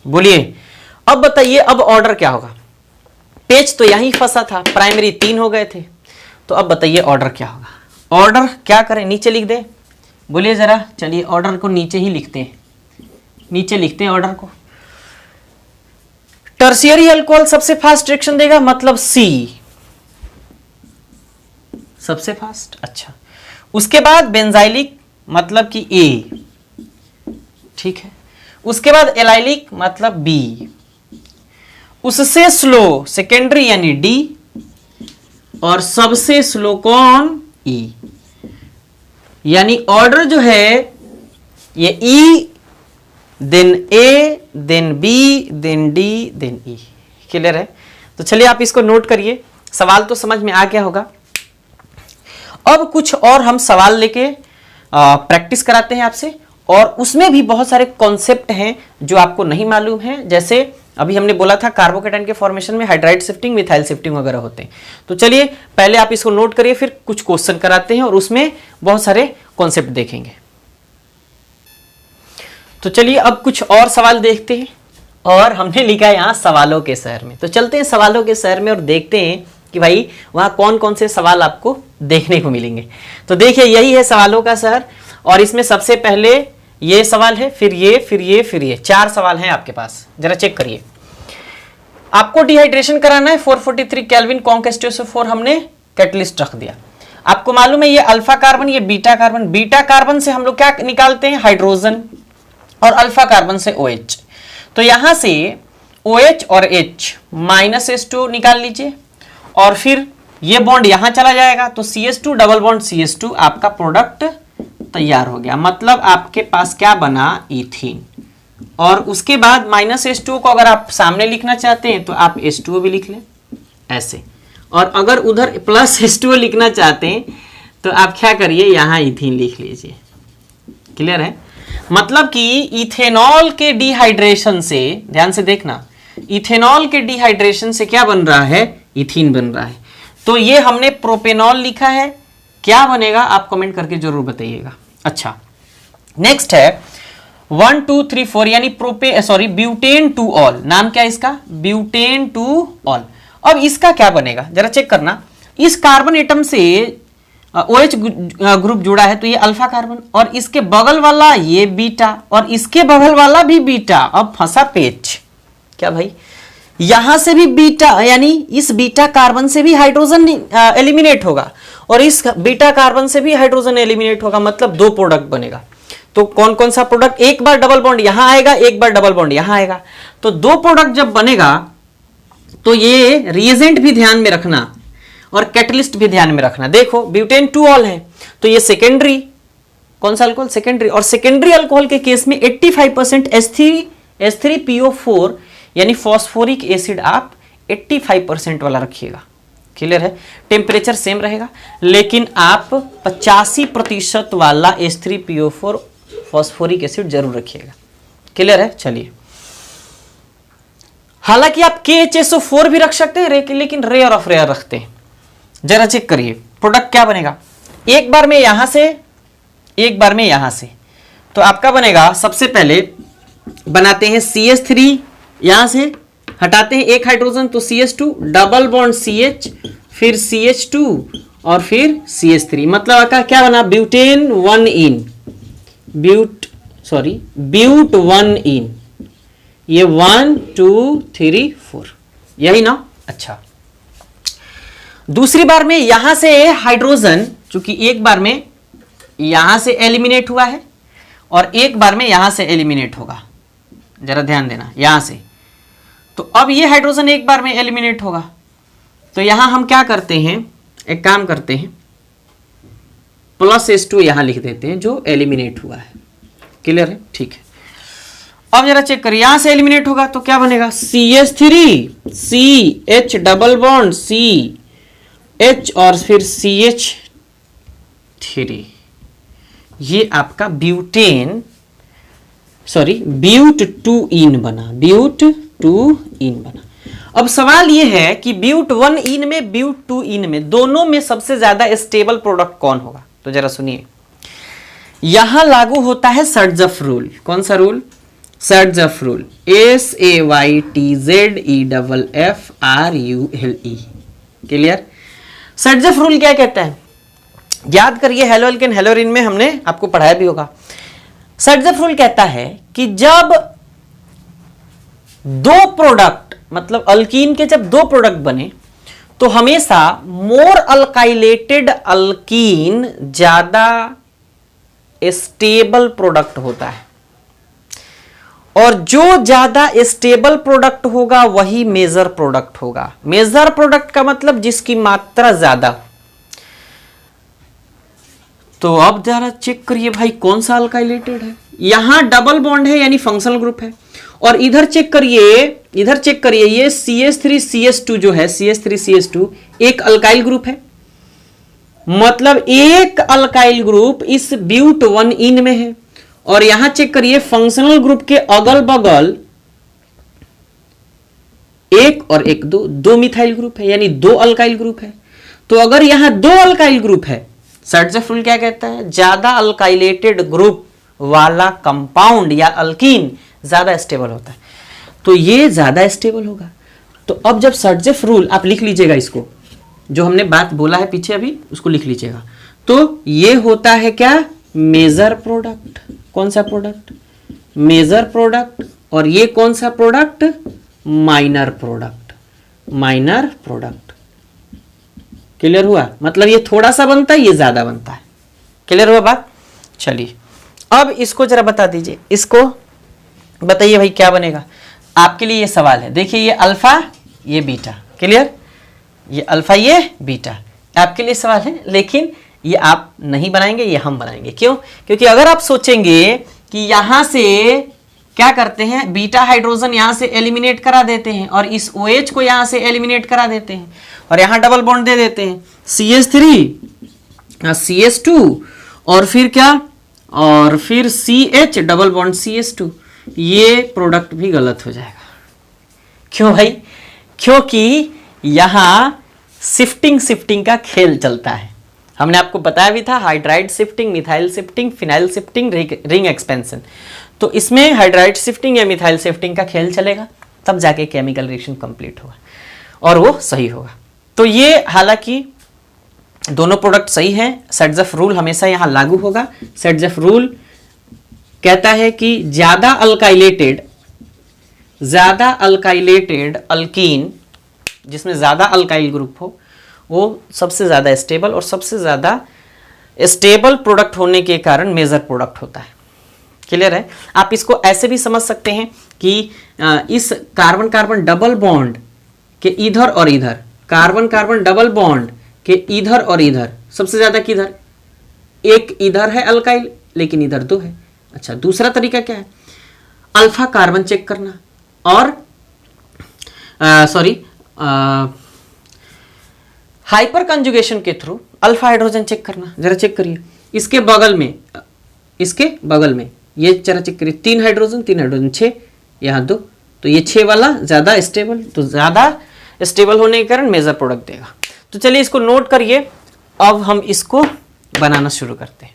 S1: बोलिए। अब बताइए, अब ऑर्डर क्या होगा? पेज तो यहीं फंसा था, प्राइमरी 3 हो गए थे, तो अब बताइए ऑर्डर क्या होगा? ऑर्डर क्या करें? नीचे लिख दे, बोलिए जरा। चलिए ऑर्डर को नीचे ही लिखते हैं, नीचे लिखते हैं ऑर्डर को। टर्शियरी अल्कोहल सबसे फास्ट रिएक्शन देगा, मतलब सी सबसे फास्ट। अच्छा, उसके बाद बेंजाइलिक मतलब कि ए, ठीक है। उसके बाद एलाइलिक मतलब बी, उससे स्लो सेकेंडरी यानी डी, और सबसे स्लो कौन? ई। यानी ऑर्डर जो है ये E, then A, then B, then D, then E. Clear है? तो चलिए आप इसको नोट करिए, सवाल तो समझ में आ गया होगा। अब कुछ और हम सवाल लेके प्रैक्टिस कराते हैं आपसे, और उसमें भी बहुत सारे कॉन्सेप्ट हैं जो आपको नहीं मालूम है। जैसे अभी हमने बोला था कार्बोकेटाइन के फॉर्मेशन में हाइड्राइड शिफ्टिंग, मिथाइल शिफ्टिंग वगैरह होते हैं। तो चलिए पहले आप इसको नोट करिए, फिर कुछ क्वेश्चन कराते हैं और उसमें बहुत सारे कॉन्सेप्ट देखेंगे। तो चलिए अब कुछ और सवाल देखते हैं, और हमने लिखा है यहाँ सवालों के शहर में। तो चलते हैं सवालों के शहर में और देखते हैं कि भाई वहाँ कौन कौन से सवाल आपको देखने को मिलेंगे। तो देखिए यही है सवालों का शहर, और इसमें सबसे पहले ये सवाल है, फिर ये, फिर ये, फिर ये, 4 सवाल हैं आपके पास। जरा चेक करिए। आपको डिहाइड्रेशन कराना है 443 केल्विन, कॉन्क H2SO4 हमने कैटलिस्ट रख दिया। आपको मालूम है ये अल्फा कार्बन, ये बीटा कार्बन। बीटा कार्बन से हम लोग क्या निकालते हैं? हाइड्रोजन, और अल्फा कार्बन से OH। तो यहां से OH और H माइनस H2 निकाल लीजिए, और फिर ये बॉन्ड यहां चला जाएगा, तो CH2 डबल बॉन्ड CH2 आपका प्रोडक्ट तैयार हो गया। मतलब आपके पास क्या बना? इथीन। और उसके बाद माइनस H2 को अगर आप सामने लिखना चाहते हैं तो आप H2O भी लिख लें ऐसे, और अगर उधर प्लस H2O लिखना चाहते हैं तो आप क्या करिए? यहां इथीन लिख लीजिए। क्लियर है? मतलब कि इथेनॉल के डिहाइड्रेशन से, ध्यान से देखना, इथेनॉल के डिहाइड्रेशन से क्या बन रहा है? इथीन बन रहा है। तो ये हमने प्रोपेनॉल लिखा है, क्या बनेगा आप कमेंट करके जरूर बताइएगा। अच्छा, नेक्स्ट है 1 2 3 4 यानी ब्यूटेन टू ऑल। नाम क्या है इसका? Butane two all. अब इसका क्या बनेगा जरा चेक करना। इस कार्बन एटम से OH ग्रुप जुड़ा है तो ये अल्फा कार्बन, और इसके बगल वाला ये बीटा, और इसके बगल वाला भी बीटा। अब फंसा पेच। क्या भाई? यहां से भी बीटा, यानी इस बीटा कार्बन से भी हाइड्रोजन एलिमिनेट होगा, और इस बीटा कार्बन से भी हाइड्रोजन एलिमिनेट होगा। मतलब 2 प्रोडक्ट बनेगा। तो कौन कौन सा प्रोडक्ट? एक बार डबल बॉन्ड यहां आएगा, एक बार डबल बॉन्ड यहां आएगा। तो 2 प्रोडक्ट जब बनेगा तो ये रिएजेंट भी ध्यान में रखना और कैटलिस्ट भी ध्यान में रखना। देखो ब्यूटेन टू ऑल है तो ये सेकेंडरी, कौन सा अल्कोहल? सेकेंडरी। और सेकेंडरी अल्कोहल के केस में 85% H3PO4 यानी फॉस्फोरिक एसिड आप 85% वाला रखिएगा। क्लियर है? टेम्परेचर सेम रहेगा, लेकिन आप 85% वाला H3PO4 फॉस्फोरिक एसिड जरूर रखिएगा। क्लियर है? चलिए, हालांकि आप KHSO4 भी रख सकते हैं, लेकिन रेयर ऑफ रेयर रखते हैं। जरा चेक करिए प्रोडक्ट क्या बनेगा। एक बार में यहां से, एक बार में यहां से, तो आपका बनेगा, सबसे पहले बनाते हैं CH3, यहां से हटाते हैं एक हाइड्रोजन तो CH2 डबल बॉन्ड CH, फिर CH2 और फिर CH3। मतलब आपका क्या बना? ब्यूटेन 1 इन, ब्यूट 1 इन। ये 1 2 3 4, यही ना? अच्छा, दूसरी बार में यहां से हाइड्रोजन, चूंकि एक बार में यहां से एलिमिनेट हुआ है और एक बार में यहां से एलिमिनेट होगा, जरा ध्यान देना, यहां से। तो अब ये हाइड्रोजन एक बार में एलिमिनेट होगा, तो यहां हम क्या करते हैं? एक काम करते हैं, प्लस H2 यहां लिख देते हैं जो एलिमिनेट हुआ है। क्लियर है? ठीक है। अब जरा चेक करिए, यहां से एलिमिनेट होगा तो क्या बनेगा? CH3 CH double bond CH और फिर CH3। ये आपका ब्यूट 2 इन बना, ब्यूट 2 इन बना। अब सवाल यह है कि ब्यूट 1 इन में, ब्यूट 2 इन में, दोनों में सबसे ज्यादा स्टेबल प्रोडक्ट कौन होगा? तो जरा सुनिए, यहां लागू होता है सर्ट्जफ रूल। कौन सा रूल? Saytzeff rule, SAYTZEFFRULE। Clear? Saytzeff rule क्या कहता है? याद करिए, हेलो एल्केन हेलोरिन में हमने आपको पढ़ाया भी होगा। सर्ट्जफ रूल कहता है कि जब 2 प्रोडक्ट, मतलब अल्कीन के जब 2 प्रोडक्ट बने तो हमेशा मोर अल्काइलेटेड अल्कीन ज्यादा स्टेबल प्रोडक्ट होता है, और जो ज्यादा स्टेबल प्रोडक्ट होगा वही मेजर प्रोडक्ट होगा। मेजर प्रोडक्ट का मतलब जिसकी मात्रा ज्यादा। तो अब जरा चेक करिए भाई कौन सा अल्काइलेटेड है। यहां डबल बॉन्ड है यानी फंक्शनल ग्रुप है, और इधर चेक करिए ये CH3CH2 जो है, CH3CH2 एक अल्काइल ग्रुप है, मतलब एक अल्काइल ग्रुप इस ब्यूट 1 इन में है। और यहां चेक करिए फंक्शनल ग्रुप के अगल बगल एक और एक दो मिथाइल ग्रुप है, यानी 2 अल्काइल ग्रुप है। तो अगर यहां 2 अल्काइल ग्रुप है, सर्ट्ज़ेफ रूल क्या कहता है, ज्यादा अल्काइलेटेड ग्रुप वाला कंपाउंड या अल्कीन ज्यादा स्टेबल होता है, तो ये ज्यादा स्टेबल होगा। तो अब जब सर्ट्ज़ेफ रूल आप लिख लीजिएगा, इसको जो हमने बात बोला है पीछे अभी उसको लिख लीजिएगा। तो ये होता है क्या, मेजर प्रोडक्ट। कौन सा प्रोडक्ट, मेजर प्रोडक्ट। और ये कौन सा product, minor product. Minor product clear हुआ, मतलब ये थोड़ा सा बनता है, ये ज्यादा बनता है। क्लियर हुआ बात। चलिए अब इसको जरा बता दीजिए, इसको बताइए भाई क्या बनेगा। आपके लिए ये सवाल है, देखिए ये अल्फा ये बीटा, क्लियर, ये अल्फा ये बीटा आपके लिए सवाल है, लेकिन ये आप नहीं बनाएंगे, ये हम बनाएंगे। क्यों, क्योंकि अगर आप सोचेंगे कि यहां से क्या करते हैं, बीटा हाइड्रोजन यहां से एलिमिनेट करा देते हैं और इस OH को यहां से एलिमिनेट करा देते हैं और यहां डबल बॉन्ड दे देते हैं CH3 CH2 और फिर क्या, और फिर CH डबल बॉन्ड CH2, ये प्रोडक्ट भी गलत हो जाएगा। क्यों भाई, क्योंकि यहां शिफ्टिंग का खेल चलता है। हमने आपको बताया भी था, hydride shifting, methyl shifting, phenyl shifting, ring expansion. तो इसमें हाइड्राइड शिफ्टिंग या मिथाइल शिफ्टिंग का खेल चलेगा, तब जाके केमिकल रिएक्शन कंप्लीट होगा और वो सही होगा। तो ये हालांकि दोनों प्रोडक्ट सही हैं, सर्ट्ज़ेफ रूल हमेशा यहां लागू होगा। सर्ट्ज़ेफ रूल कहता है कि ज्यादा अल्काइलेटेड अल्कीन जिसमें ज्यादा अल्काइल ग्रुप हो वो सबसे ज्यादा स्टेबल, और सबसे ज्यादा स्टेबल प्रोडक्ट होने के कारण मेजर प्रोडक्ट होता है। क्लियर है। आप इसको ऐसे भी समझ सकते हैं कि इस कार्बन कार्बन डबल बॉन्ड के इधर और इधर, कार्बन कार्बन डबल बॉन्ड के इधर और इधर सबसे ज्यादा किधर, एक इधर है अल्काइल लेकिन इधर 2 है। अच्छा, दूसरा तरीका क्या है, अल्फा कार्बन चेक करना और हाइपर कंजुगेशन के थ्रू अल्फा हाइड्रोजन चेक करना। जरा चेक करिए, इसके बगल में ये जरा चेक करिए, 3 हाइड्रोजन 6, यहाँ 2, तो ये 6 वाला ज्यादा स्टेबल, तो ज्यादा स्टेबल होने के कारण मेजर प्रोडक्ट देगा। तो चलिए इसको नोट करिए, अब हम इसको बनाना शुरू करते हैं।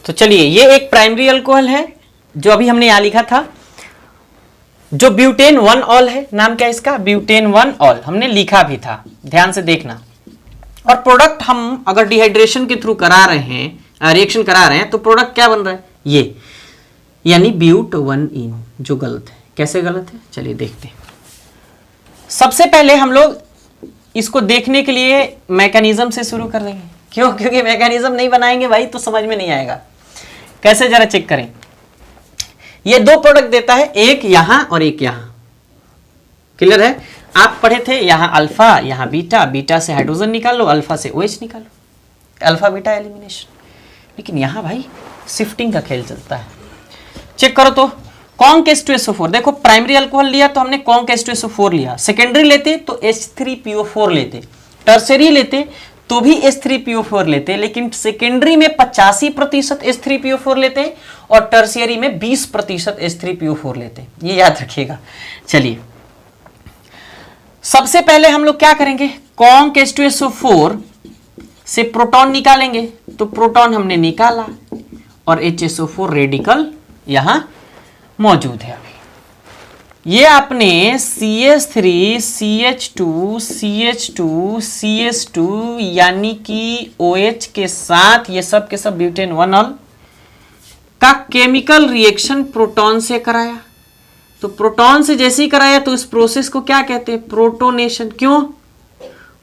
S1: तो चलिए, ये एक प्राइमरी अल्कोहल है जो अभी हमने यहां लिखा था, जो ब्यूटेन 1 ऑल है। नाम क्या है इसका, ब्यूटेन 1 ऑल, हमने लिखा भी था, ध्यान से देखना। और प्रोडक्ट हम अगर डिहाइड्रेशन के थ्रू करा रहे हैं, रिएक्शन करा रहे हैं, तो प्रोडक्ट क्या बन रहा है, ये, यानी ब्यूट 1 इन, जो गलत है। कैसे गलत है, चलिए देखते हैं। सबसे पहले हम लोग इसको देखने के लिए मैकेनिज्म से शुरू कर देंगे। क्यों, क्योंकि मैकेनिज्म नहीं बनाएंगे भाई तो समझ में नहीं आएगा। कैसे, जरा चेक करें। ये 2 प्रोडक्ट देता है, एक यहां और एक यहां। क्लियर है। आप पढ़े थे यहां अल्फा यहां बीटा, बीटा से हाइड्रोजन निकाल लो, अल्फा से OH निकालो, अल्फा बीटा एलिमिनेशन। लेकिन यहां भाई शिफ्टिंग का खेल चलता है। चेक करो तो, कॉन्क H2SO4, देखो प्राइमरी अल्कोहल लिया तो हमने कॉन्क H2SO4 लिया, सेकेंडरी लेते तो H3PO4 लेते, टर्सरी लेते तो भी H3PO4 लेते, लेकिन सेकेंडरी में 85% H3PO4 लेते और टर्शियरी में 20% H3PO4 लेते, ये याद रखिएगा। चलिए, सबसे पहले हम लोग क्या करेंगे, कॉन्क H2SO4 से प्रोटॉन निकालेंगे। तो प्रोटॉन हमने निकाला और HSO4 रेडिकल यहां मौजूद है। अभी ये आपने CH3 CH2 CH2 CH2 यानी कि OH के साथ ये सब के सब ब्यूटेन 1 ऑल का केमिकल रिएक्शन प्रोटॉन से कराया। तो प्रोटॉन से जैसे ही कराया तो इस प्रोसेस को क्या कहते हैं, प्रोटोनेशन। क्यों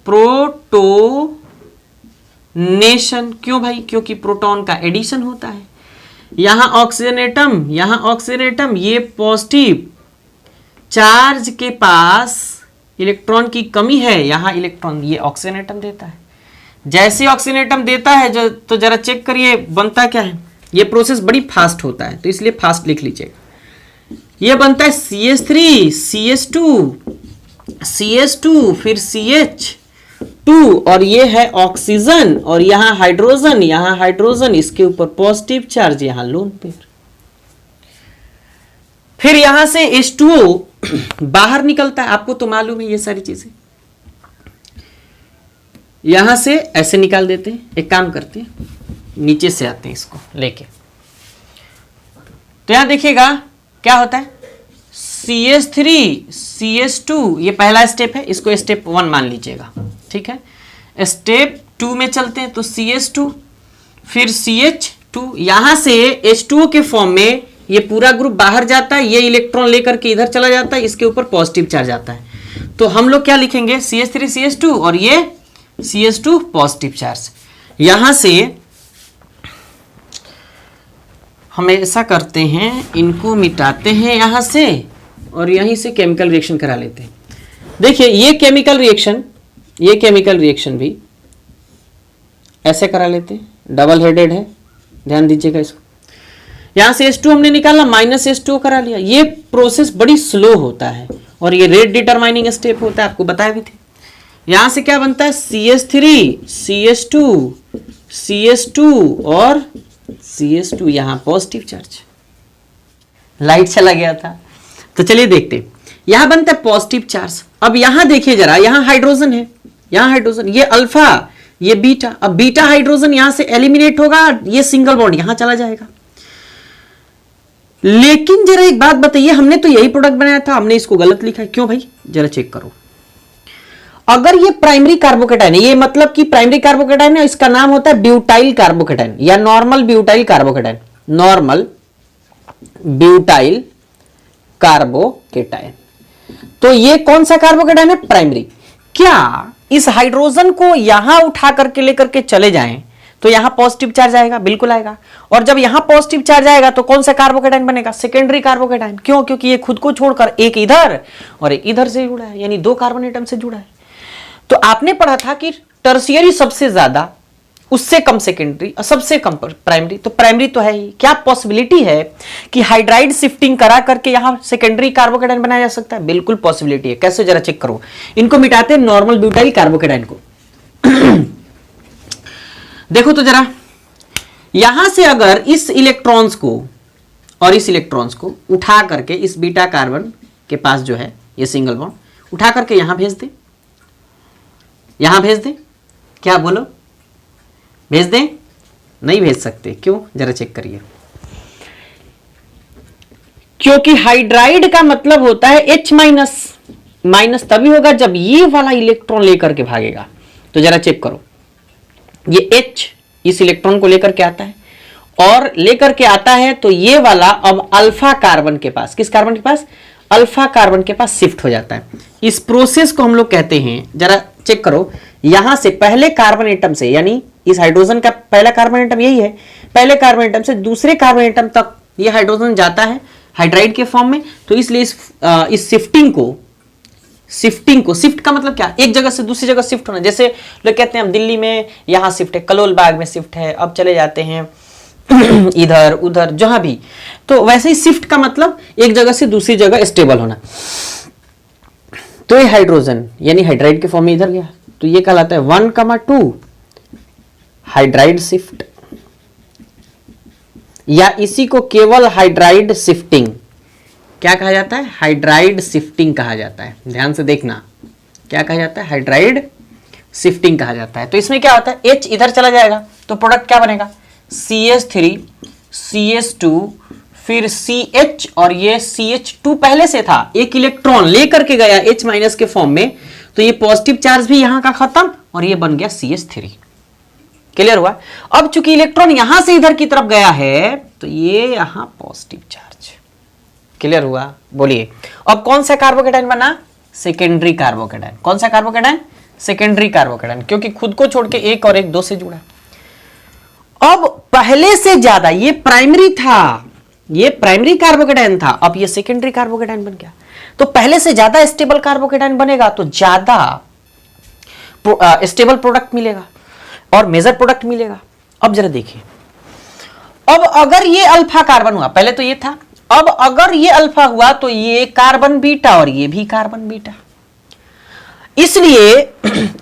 S1: प्रोटोनेशन, क्यों भाई, क्योंकि प्रोटॉन का एडिशन होता है। यहां ऑक्सीजन एटम, यहां ऑक्सीजन एटम, ये पॉजिटिव चार्ज के पास इलेक्ट्रॉन की कमी है, यहां इलेक्ट्रॉन ये ऑक्सीजन एटम देता है। जैसे ऑक्सीजन एटम देता है जो, तो जरा चेक करिए बनता क्या है। ये प्रोसेस बड़ी फास्ट होता है तो इसलिए फास्ट लिख लीजिएगा। ये बनता है CH3 CH2 CH2 फिर CH2 और ये है ऑक्सीजन और यहां हाइड्रोजन, इसके ऊपर पॉजिटिव चार्ज, यहां लोन पेयर। फिर यहां से H2O बाहर निकलता है, आपको तो मालूम है ये सारी चीजें। यहां से ऐसे निकाल देते हैं। एक काम करते हैं, नीचे से आते हैं इसको लेके, तो यहां देखिएगा क्या होता है। CH3 CH2 ये पहला स्टेप है, इसको स्टेप 1 मान लीजिएगा, ठीक है। स्टेप 2 में चलते हैं, तो CH2 फिर CH2, यहां से H2O के फॉर्म में ये पूरा ग्रुप बाहर जाता है, ये इलेक्ट्रॉन लेकर के इधर चला जाता है, इसके ऊपर पॉजिटिव चार्ज आता है। तो हम लोग क्या लिखेंगे, CH3 CH2 और ये CH2 पॉजिटिव चार्ज। यहां से हम ऐसा करते हैं, इनको मिटाते हैं यहां से और यहीं से केमिकल रिएक्शन करा लेते हैं। देखिए ये केमिकल रिएक्शन भी ऐसे करा लेते हैं, डबल हेडेड है, ध्यान दीजिएगा इसको। यहां से H2 हमने निकाला, माइनस H2O करा लिया। ये प्रोसेस बड़ी स्लो होता है और ये रेट डिटरमाइनिंग स्टेप होता है, आपको बताया भी थे। यहां से क्या बनता है, CH3 CH2 और CH2, यहां पॉजिटिव चार्ज। लाइट चला गया था, तो चलिए देखते। यहां बनता है पॉजिटिव चार्ज। अब यहां देखिए जरा, यहां हाइड्रोजन है, यहां हाइड्रोजन, ये अल्फा, ये बीटा। अब बीटा हाइड्रोजन यहां से एलिमिनेट होगा, ये सिंगल बॉन्ड यहां चला जाएगा। लेकिन जरा एक बात बताइए, हमने तो यही प्रोडक्ट बनाया था, हमने इसको गलत लिखा है, क्यों भाई? जरा चेक करो। अगर ये प्राइमरी कार्बोकेटाइन है, ये मतलब कि प्राइमरी कार्बोकेटाइन है, इसका नाम होता है ब्यूटाइल कार्बोकेटाइन या normal butyl carbocation, normal butyl carbocation. तो ये कौन सा कार्बोकेटाइन है? प्राइमरी। क्या इस हाइड्रोजन को यहां उठा करके लेकर के चले जाएं तो यहां पॉजिटिव चार्ज आएगा? बिल्कुल आएगा। और जब यहां पॉजिटिव चार्ज आएगा तो कौन सा कार्बोकेटाइन बनेगा? Secondary carbocation. क्यों? क्योंकि ये खुद को छोड़कर एक इधर और एक इधर से जुड़ा है, यानी 2 कार्बन एटम से जुड़ा है। तो आपने पढ़ा था कि टर्शियरी सबसे ज्यादा, उससे कम सेकेंडरी और सबसे कम प्राइमरी। तो प्राइमरी तो है ही। क्या पॉसिबिलिटी है कि हाइड्राइड शिफ्टिंग करा करके यहां सेकेंडरी कार्बोकेटाइन बनाया जा सकता है? बिल्कुल पॉसिबिलिटी है। कैसे? जरा चेक करो। इनको मिटाते हैं, नॉर्मल ब्यूटाइल कार्बोकेटाइन को। देखो तो जरा, यहां से अगर इस इलेक्ट्रॉन्स को और इस इलेक्ट्रॉन्स को उठा करके इस बीटा कार्बन के पास जो है ये सिंगल बॉन्ड उठा करके यहां भेज दे, यहां भेज दे, क्या बोलो? भेज दें? नहीं भेज सकते। क्यों? जरा चेक करिए। क्योंकि हाइड्राइड का मतलब होता है H माइनस। माइनस तभी होगा जब ये वाला इलेक्ट्रॉन लेकर के भागेगा। तो जरा चेक करो, ये H इस इलेक्ट्रॉन को लेकर के आता है और लेकर के आता है तो ये वाला अब अल्फा कार्बन के पास, किस कार्बन के पास? अल्फा कार्बन के पास शिफ्ट हो जाता है। इस प्रोसेस को हम लोग कहते हैं, जरा चेक करो, यहां से पहले कार्बन एटम से, यानी इस हाइड्रोजन का पहला कार्बन एटम यही है, पहले कार्बन एटम से दूसरे कार्बन एटम तक ये हाइड्रोजन जाता है हाइड्राइड के फॉर्म में। तो इसलिए इस शिफ्टिंग को शिफ्ट का मतलब क्या? एक जगह से दूसरी जगह शिफ्ट होना। जैसे लोग कहते हैं हम दिल्ली में यहां शिफ्ट है, कलोल बाग में शिफ्ट है, अब चले जाते हैं इधर उधर जहां भी। तो वैसे ही शिफ्ट का मतलब एक जगह से दूसरी जगह स्टेबल होना। तो ये हाइड्रोजन यानी हाइड्राइड के फॉर्म में इधर गया, तो ये कहलाता है 1,2 हाइड्राइड शिफ्ट, या इसी को केवल हाइड्राइड शिफ्टिंग क्या कहा जाता है? हाइड्राइड शिफ्टिंग कहा जाता है। ध्यान से देखना, क्या कहा जाता है? हाइड्राइड शिफ्टिंग कहा जाता है। तो इसमें क्या होता है? H इधर चला जाएगा तो प्रोडक्ट क्या बनेगा? CH3 CH2 फिर CH और ये CH2 पहले से था, एक इलेक्ट्रॉन लेकर के गया H माइनस के फॉर्म में, तो ये पॉजिटिव चार्ज भी यहां का खत्म और ये बन गया CH3। क्लियर हुआ? अब चूंकि इलेक्ट्रॉन यहां से इधर की तरफ गया है तो ये यहां पॉजिटिव चार्ज। क्लियर हुआ? बोलिए। अब कौन सा कार्बोकेटाइन बना? Secondary carbocation. कौन सा कार्बोकेटाइन? सेकेंडरी कार्बोकेटाइन, क्योंकि खुद को छोड़ के एक और एक 2 से जुड़ा। अब पहले से ज्यादा, ये प्राइमरी था, ये प्राइमरी कार्बोकेटाइन था, अब ये सेकेंडरी कार्बोकेटाइन बन गया। तो पहले से ज्यादा स्टेबल कार्बोकेटाइन बनेगा तो ज्यादा स्टेबल प्रोडक्ट मिलेगा और मेजर प्रोडक्ट मिलेगा। अब जरा देखिए, अब अगर ये अल्फा कार्बन हुआ, पहले तो ये था, अब अगर ये अल्फा हुआ तो ये कार्बन बीटा और ये भी कार्बन बीटा। इसलिए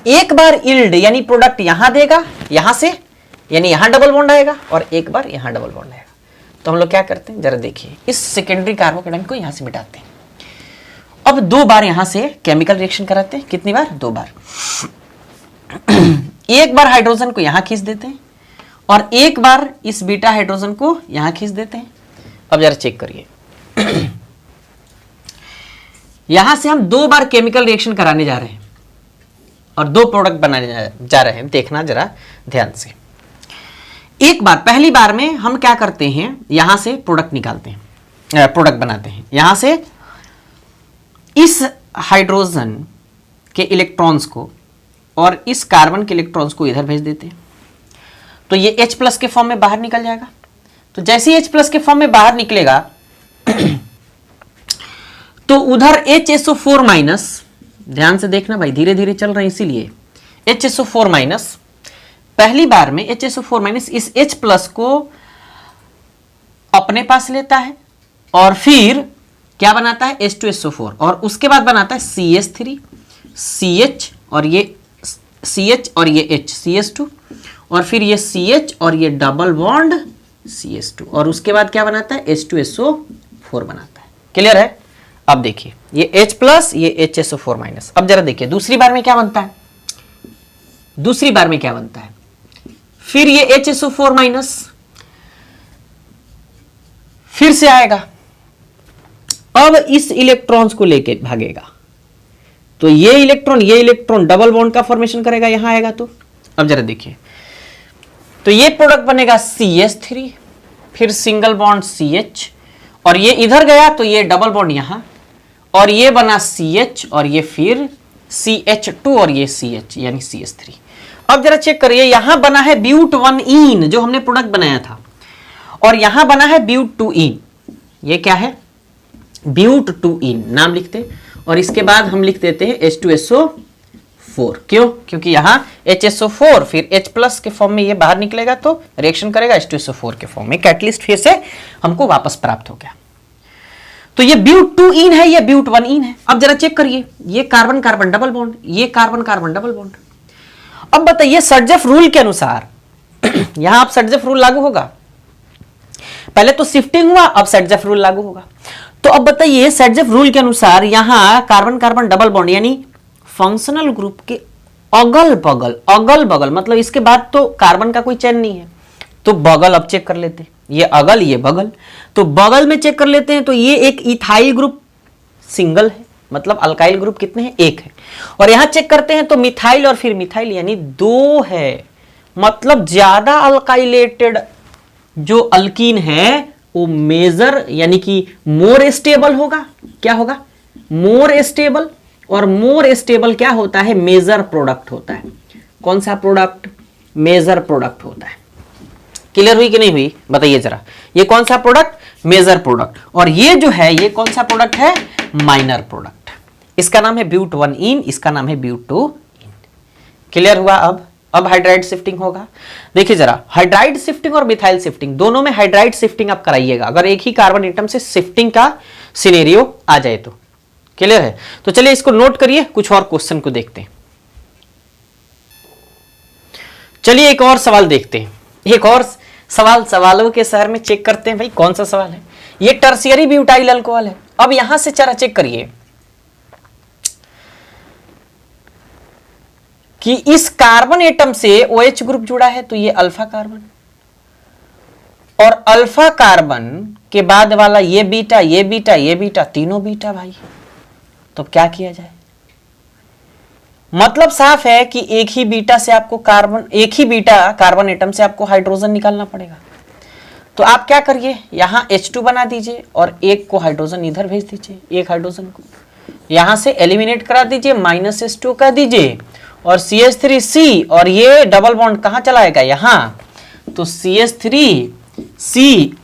S1: एक बार यील्ड यानी प्रोडक्ट यहां देगा, यहां से यानी यहां डबल बॉन्ड आएगा और एक बार यहां डबल बॉन्ड आएगा। तो हम लोग क्या करते हैं, जरा देखिए, इस सेकेंडरी कार्बोकेटाइन को यहां से मिटाते हैं। अब 2 बार यहां से केमिकल रिएक्शन कराते हैं। कितनी बार? 2 बार। एक बार हाइड्रोजन को यहां खींच देते हैं और एक बार इस बीटा हाइड्रोजन को यहां खींच देते हैं। अब जरा चेक करिए, यहां से हम 2 बार केमिकल रिएक्शन कराने जा रहे हैं और 2 प्रोडक्ट बनाने जा रहे हैं। देखना जरा ध्यान से। एक बार, पहली बार में हम क्या करते हैं, यहां से प्रोडक्ट निकालते हैं, प्रोडक्ट बनाते हैं। यहां से इस हाइड्रोजन के इलेक्ट्रॉन्स को और इस कार्बन के इलेक्ट्रॉन्स को इधर भेज देते हैं। तो ये H+ के फॉर्म में बाहर निकल जाएगा। तो जैसे ही H+ के फॉर्म में बाहर निकलेगा तो उधर HSO4-, ध्यान से देखना भाई, धीरे धीरे चल रहे हैं, इसीलिए HSO4- पहली बार में HSO4- इस H+ को अपने पास लेता है और फिर क्या बनाता है, H2SO4, और उसके बाद बनाता है CH3, CH और ये CH और ये H, CH2, और फिर ये CH और ये डबल बॉन्ड CH2, और उसके बाद क्या बनाता है, H2SO4 बनाता है। क्लियर है? अब देखिए, ये H+, ये HSO4-। अब जरा देखिए दूसरी बार में क्या बनता है, दूसरी बार में क्या बनता है, फिर ये HSO4- फिर से आएगा। अब इस इलेक्ट्रॉन्स को लेके भागेगा तो ये इलेक्ट्रॉन डबल बॉन्ड का फॉर्मेशन करेगा, यहां आएगा तो। अब जरा देखिए, तो ये प्रोडक्ट बनेगा CH3, फिर सिंगल बॉन्ड CH, और ये इधर गया तो ये डबल बॉन्ड यहां, और ये बना CH और ये फिर CH2 और ये CH यानी CH3। अब जरा चेक करिए, यहां बना है ब्यूट-1-ईन जो हमने प्रोडक्ट बनाया था, और यहां बना है ब्यूट-2-ईन। ये क्या है, ब्यूट-2-ईन नाम लिखते, और इसके बाद हम लिख देते हैं H2SO4। क्यों? क्योंकि यहां HSO4 फिर H+ के फॉर्म में ये बाहर निकलेगा तो रिएक्शन करेगा H2SO4 के फॉर्म में, कैटलिस्ट फिर से हमको वापस प्राप्त हो गया। तो ये ब्यूट-2-ईन है, ये ब्यूट-1-ईन है। अब जरा चेक करिए, ये कार्बन कार्बन डबल बॉन्ड, ये कार्बन कार्बन डबल बॉन्ड। अब बताइए सर्जेफ रूल के अनुसार यहां आप सर्जेफ रूल लागू होगा, पहले तो शिफ्टिंग हुआ, अब सर्जेफ रूल लागू होगा। तो अब बताइए सर्जेफ रूल के अनुसार यहां कार्बन कार्बन डबल बॉन्ड यानी फंक्शनल ग्रुप के अगल बगल मतलब इसके बाद तो कार्बन का कोई चेन नहीं है, तो बगल अब चेक कर लेते हैं, ये अगल ये बगल, तो बगल में चेक कर लेते हैं। तो ये एक इथाइल ग्रुप सिंगल है, मतलब अल्काइल ग्रुप कितने हैं, 1 है, और यहां चेक करते हैं तो मिथाइल और फिर मिथाइल यानी 2 है, मतलब ज्यादा अल्काइलेटेड जो अल्कीन है वो मेजर यानी कि मोर स्टेबल होगा। क्या होगा, मोर स्टेबल, और मोर स्टेबल क्या होता है, मेजर प्रोडक्ट होता है। कौन सा प्रोडक्ट, मेजर प्रोडक्ट होता है। क्लियर हुई कि नहीं हुई, बताइए जरा, ये कौन सा प्रोडक्ट, मेजर प्रोडक्ट, और ये जो है ये कौन सा प्रोडक्ट है, माइनर प्रोडक्ट। इसका नाम है ब्यूट-1-ईन, इसका नाम है ब्यूट-2-ईन। क्लियर हुआ? अब हाइड्राइड शिफ्टिंग होगा। देखिए जरा, हाइड्राइड शिफ्टिंग और मिथाइल शिफ्टिंग दोनों में हाइड्राइड शिफ्टिंग आप कराइएगा अगर एक ही कार्बन एटम से शिफ्टिंग का सिनेरियो आ जाए तो। क्लियर है? तो चलिए इसको नोट करिए, कुछ और क्वेश्चन को देखते हैं। चलिए एक और सवाल देखते हैं, एक और सवालों के शहर में चेक करते हैं भाई कौन सा सवाल है। ये टर्शियरी ब्यूटाइल अल्कोहल है। अब यहां से जरा चेक करिए कि इस कार्बन एटम से OH ग्रुप जुड़ा है तो ये अल्फा कार्बन, और अल्फा कार्बन के बाद वाला ये बीटा ये बीटा ये बीटा, तीनों बीटा भाई। तो क्या किया जाए, मतलब साफ है कि एक ही बीटा से आपको कार्बन, एक ही बीटा कार्बन एटम से आपको हाइड्रोजन निकालना पड़ेगा। तो आप क्या करिए, यहां H2 बना दीजिए और एक को हाइड्रोजन इधर भेज दीजिए, एक हाइड्रोजन को यहां से एलिमिनेट करा दीजिए, -H2 कर दीजिए, और CH3C, और ये डबल बॉन्ड कहां चलाएगा, यहां। तो CH3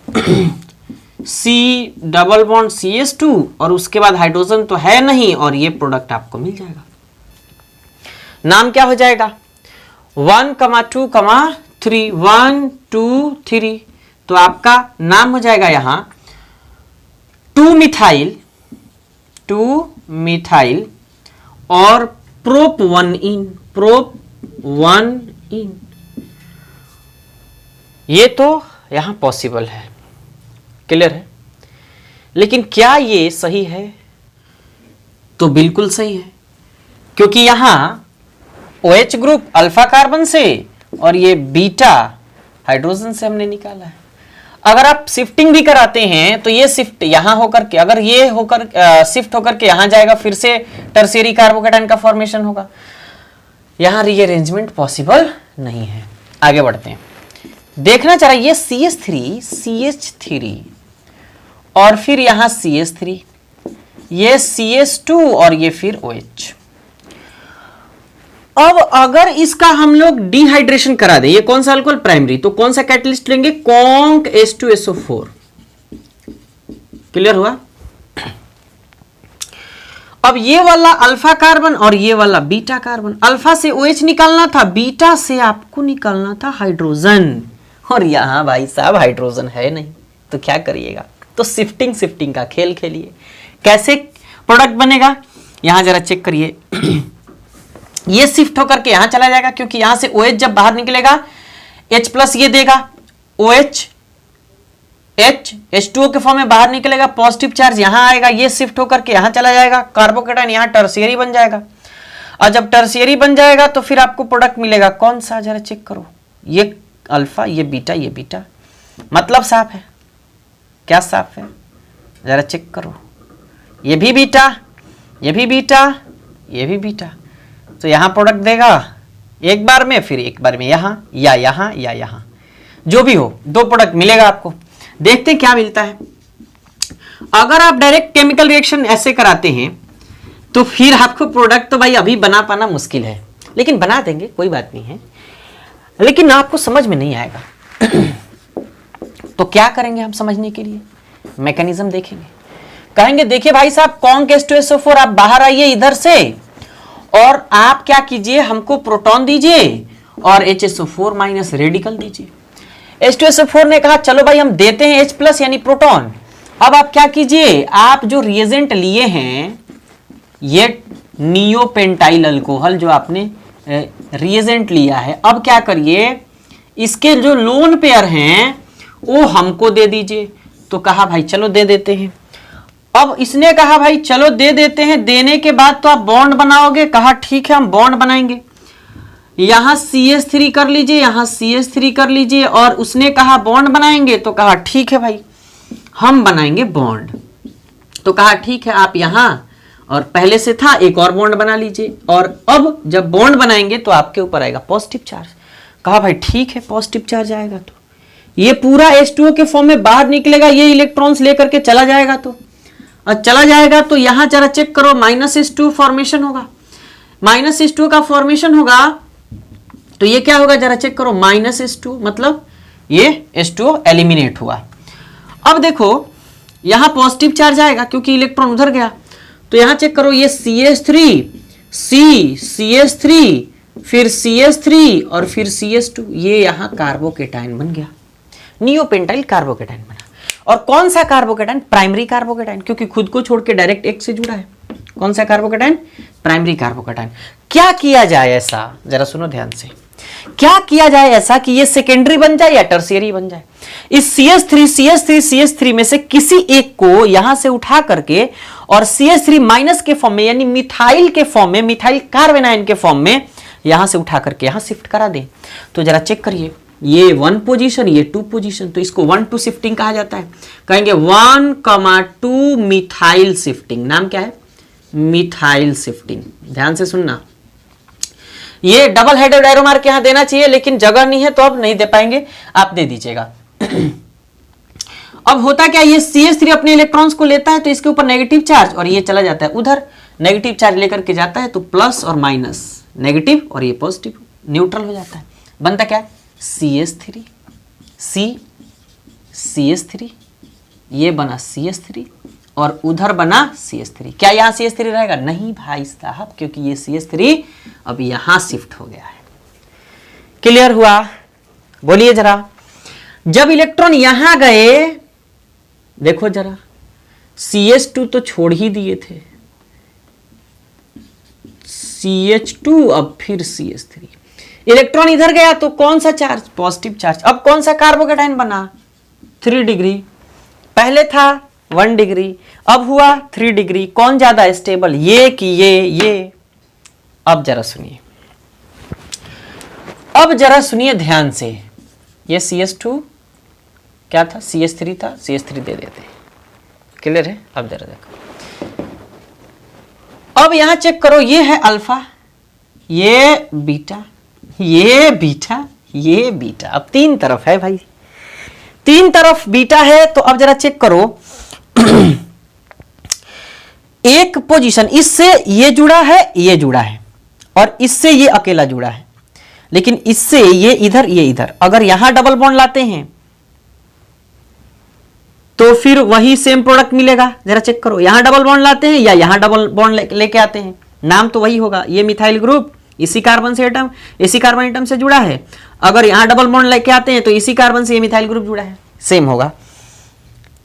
S1: C double bond CH2 और उसके बाद हाइड्रोजन तो है नहीं और ये प्रोडक्ट आपको मिल जाएगा। नाम क्या हो जाएगा 1, 2, 3 1 2 3। तो आपका नाम हो जाएगा यहां 2 मिथाइल और प्रोप 1 इन। ये तो यहां पॉसिबल है, क्लियर है। लेकिन क्या ये सही है? तो बिल्कुल सही है, क्योंकि यहां OH ग्रुप अल्फा कार्बन से और ये बीटा हाइड्रोजन से हमने निकाला है। अगर आप शिफ्टिंग भी कराते हैं तो ये शिफ्ट यहां होकर के, अगर ये होकर शिफ्ट होकर के यहां जाएगा, फिर से टर्शियरी कार्बोकेटाइन का फॉर्मेशन होगा। यहां रीअरेंजमेंट पॉसिबल नहीं है। आगे बढ़ते हैं, देखना चाह रहा है ये CH3 और फिर यहां CH3, ये CH2 और ये फिर OH। अब अगर इसका हम लोग डिहाइड्रेशन करा दें, ये कौन सा अल्कोहल प्राइमरी, तो कौन सा कैटलिस्ट लेंगे कॉन्क H2SO4। क्लियर हुआ। अब ये वाला अल्फा कार्बन और ये वाला बीटा कार्बन, अल्फा से OH निकालना था, बीटा से आपको निकालना था हाइड्रोजन, और यहां भाई साहब हाइड्रोजन है नहीं, तो क्या करिएगा? तो शिफ्टिंग का खेल खेलिए। कैसे प्रोडक्ट बनेगा यहां जरा चेक करिए। ये शिफ्ट होकर के यहां चला जाएगा, क्योंकि यहां से OH जब बाहर निकलेगा H प्लस ये देगा, OH H2O के फॉर्म में बाहर निकलेगा, पॉजिटिव चार्ज यहां आएगा, ये शिफ्ट होकर के यहां चला जाएगा, कार्बोकेटाइन यहां टर्शियरी बन जाएगा। और जब टर्शियरी बन जाएगा तो फिर आपको प्रोडक्ट मिलेगा कौन सा, जरा चेक करो, ये अल्फा, ये बीटा। मतलब साफ है, क्या साफ है? जरा चेक करो, ये भी बीटा, ये भी बीटा। तो यहां प्रोडक्ट देगा एक बार में, फिर एक बार में यहां या यहां, जो भी हो, दो प्रोडक्ट मिलेगा आपको। देखते हैं क्या मिलता है। अगर आप डायरेक्ट केमिकल रिएक्शन ऐसे कराते हैं तो फिर आपको प्रोडक्ट तो भाई अभी बना पाना मुश्किल है, लेकिन बना देंगे, कोई बात नहीं है, लेकिन आपको समझ में नहीं आएगा। तो क्या करेंगे हम समझने के लिए? मैकेनिज्म देखेंगे। कहेंगे देखिए भाई साहब, कॉन्क H2SO4 आप बाहर आइए इधर से, और आप क्या कीजिए, हमको प्रोटॉन दीजिए और HSO4 माइनस रेडिकल दीजिए। H2SO4 ने कहा चलो भाई हम देते हैं H प्लस यानी प्रोटॉन। अब आप क्या कीजिए, आप जो रिएजेंट लिए हैं, ये नियोपेंटाइल अल्कोहल जो आपने रिएजेंट लिया है, अब क्या करिए, इसके जो लोन पेयर हैं वो हमको दे दीजिए। तो कहा भाई चलो दे देते हैं। अब इसने कहा भाई चलो दे देते हैं, देने के बाद तो आप बॉन्ड बनाओगे, कहा ठीक है हम बॉन्ड बनाएंगे। यहां CH3 कर लीजिए, यहां CH3 कर लीजिए, और उसने कहा बॉन्ड बनाएंगे, तो कहा ठीक है भाई हम बनाएंगे बॉन्ड। तो कहा ठीक है आप यहां, और पहले से था एक और बॉन्ड बना लीजिए, और अब जब बॉन्ड बनाएंगे तो आपके ऊपर आएगा पॉजिटिव चार्ज। कहा भाई ठीक है पॉजिटिव चार्ज आएगा तो ये पूरा H2O के फॉर्म में बाहर निकलेगा, ये इलेक्ट्रॉन्स लेकर के चला जाएगा, तो चला जाएगा तो यहां जरा चेक करो -H2 फॉर्मेशन होगा, -H2 का फॉर्मेशन होगा, तो ये क्या होगा जरा चेक करो, -H2 मतलब ये H2O एलिमिनेट हुआ। अब देखो यहां पॉजिटिव चार्ज आएगा क्योंकि इलेक्ट्रॉन उधर गया, तो यहां चेक करो, ये CH3 CH3 फिर CH3 और फिर CH2, ये यहां कार्बोकेटाइन बन गया, नियोपेंटाइल कार्बोकेटाइन बना। और कौन सा कार्बोकेटाइन? प्राइमरी कार्बोकेटाइन, क्योंकि खुद को छोड़ के डायरेक्ट एक से जुड़ा है। कौन सा कार्बोकेटाइन? Primary carbocation. क्या किया जाए ऐसा, जरा सुनो ध्यान से, क्या किया जाए ऐसा कि ये सेकेंडरी बन जाए या टर्शियरी बन जाए? इस CH3 में से किसी एक को यहां से उठा करके और CH3 माइनस के फॉर्म में यानी मिथाइल के फॉर्म में, मिथाइल कार्बेनाइन के फॉर्म में यहां से उठा करके यहां शिफ्ट करा दे। तो जरा चेक करिए, ये 1 पोजीशन, ये 2 पोजीशन, तो इसको 1-2 शिफ्टिंग कहा जाता है। कहेंगे 1,2 मिथाइल शिफ्टिंग। नाम क्या है? Methyl shifting. ध्यान से सुनना, ये डबल हेडेड एरो मार्क यहां देना चाहिए, लेकिन जगह नहीं है तो अब नहीं दे पाएंगे, आप दे दीजिएगा। अब होता क्या, ये CH3 अपने इलेक्ट्रॉन्स को लेता है तो इसके ऊपर नेगेटिव चार्ज, और ये चला जाता है उधर, नेगेटिव चार्ज लेकर के जाता है, तो प्लस और माइनस, नेगेटिव और ये पॉजिटिव, न्यूट्रल हो जाता है, बनता क्या? CH3। CH3, ये बना CH3 और उधर बना CH3। क्या यहाँ CH3 रहेगा? नहीं भाई साहब, क्योंकि ये CH3 अब यहां शिफ्ट हो गया है। क्लियर हुआ? बोलिए जरा। जब इलेक्ट्रॉन यहां गए, देखो जरा, CH2 तो छोड़ ही दिए थे, CH2 अब फिर CH3, इलेक्ट्रॉन इधर गया तो कौन सा चार्ज? Positive charge. अब कौन सा कार्बोकेटाइन बना? 3 डिग्री। पहले था 1 डिग्री, अब हुआ 3 डिग्री। कौन ज्यादा स्टेबल, ये कि ये? अब जरा सुनिए, अब जरा सुनिए ध्यान से। ये CH2 क्या था? CH3 था, CH3 दे देते हैं। क्लियर है? अब जरा देखो, अब यहां चेक करो, ये है अल्फा, ये बीटा, ये बीटा, ये बीटा। अब 3 तरफ है भाई, 3 तरफ बीटा है। तो अब जरा चेक करो, एक पोजीशन इससे ये जुड़ा है, ये जुड़ा है, और इससे ये अकेला जुड़ा है, लेकिन इससे ये इधर, ये इधर। अगर यहां डबल बॉन्ड लाते हैं तो फिर वही सेम प्रोडक्ट मिलेगा। जरा चेक करो, यहां डबल बॉन्ड लाते हैं या यहां डबल बॉन्ड लेके आते हैं, नाम तो वही होगा। ये मिथाइल ग्रुप इसी कार्बन से एटम, इसी कार्बन एटम से जुड़ा है। अगर यहां डबल बॉन्ड लेके आते हैं तो इसी कार्बन से ये मिथाइल ग्रुप जुड़ा है, सेम होगा।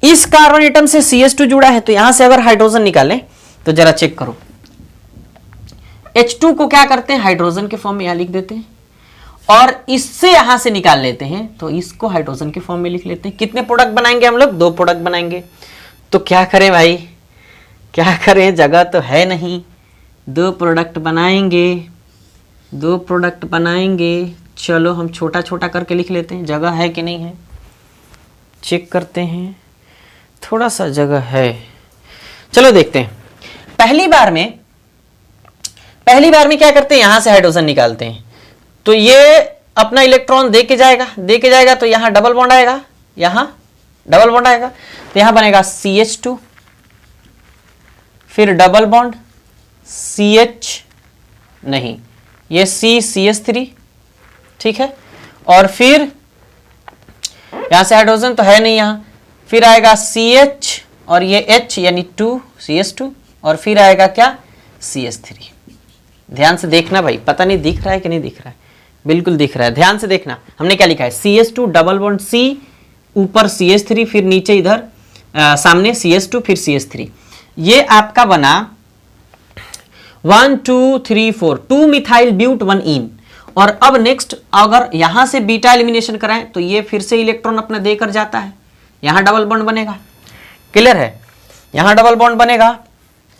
S1: इस कार्बन एटम से CH2 जुड़ा है, तो यहां से अगर हाइड्रोजन निकालें तो जरा चेक करो, H2 को क्या करते हैं? हाइड्रोजन के फॉर्म में यहां लिख देते हैं, और इससे यहां से निकाल लेते हैं तो इसको हाइड्रोजन के फॉर्म में लिख लेते हैं। कितने प्रोडक्ट बनाएंगे हम लोग? 2 प्रोडक्ट बनाएंगे। तो क्या करें भाई, क्या करें, जगह तो है नहीं। 2 प्रोडक्ट बनाएंगे, 2 प्रोडक्ट बनाएंगे। चलो हम छोटा छोटा करके लिख लेते हैं, जगह है कि नहीं है चेक करते हैं। थोड़ा सा जगह है, चलो देखते हैं। पहली बार में क्या करते हैं? यहां से हाइड्रोजन निकालते हैं, तो ये अपना इलेक्ट्रॉन दे के जाएगा, तो यहां डबल बॉन्ड आएगा, यहां डबल बॉन्ड आएगा, तो यहां बनेगा CH2, फिर डबल बॉन्ड CH नहीं, ये CH3, ठीक है। और फिर यहां से हाइड्रोजन तो है नहीं यहां, फिर आएगा CH और ये H यानी 2 CH2, और फिर आएगा क्या? CH3। ध्यान से देखना भाई, पता नहीं दिख रहा है कि नहीं दिख रहा है, बिल्कुल दिख रहा है, ध्यान से देखना। हमने क्या लिखा है? CH2 डबल बॉन्ड C, ऊपर CH3, फिर नीचे इधर सामने CH2, फिर CH3। ये आपका बना 1 2 3 4 2 मिथाइल ब्यूट 1 इन। और अब नेक्स्ट अगर यहां से बीटा एलिमिनेशन कराएं तो ये फिर से इलेक्ट्रॉन अपना देकर जाता है, यहां डबल बॉन्ड बनेगा। क्लियर है? यहां डबल बॉन्ड बनेगा,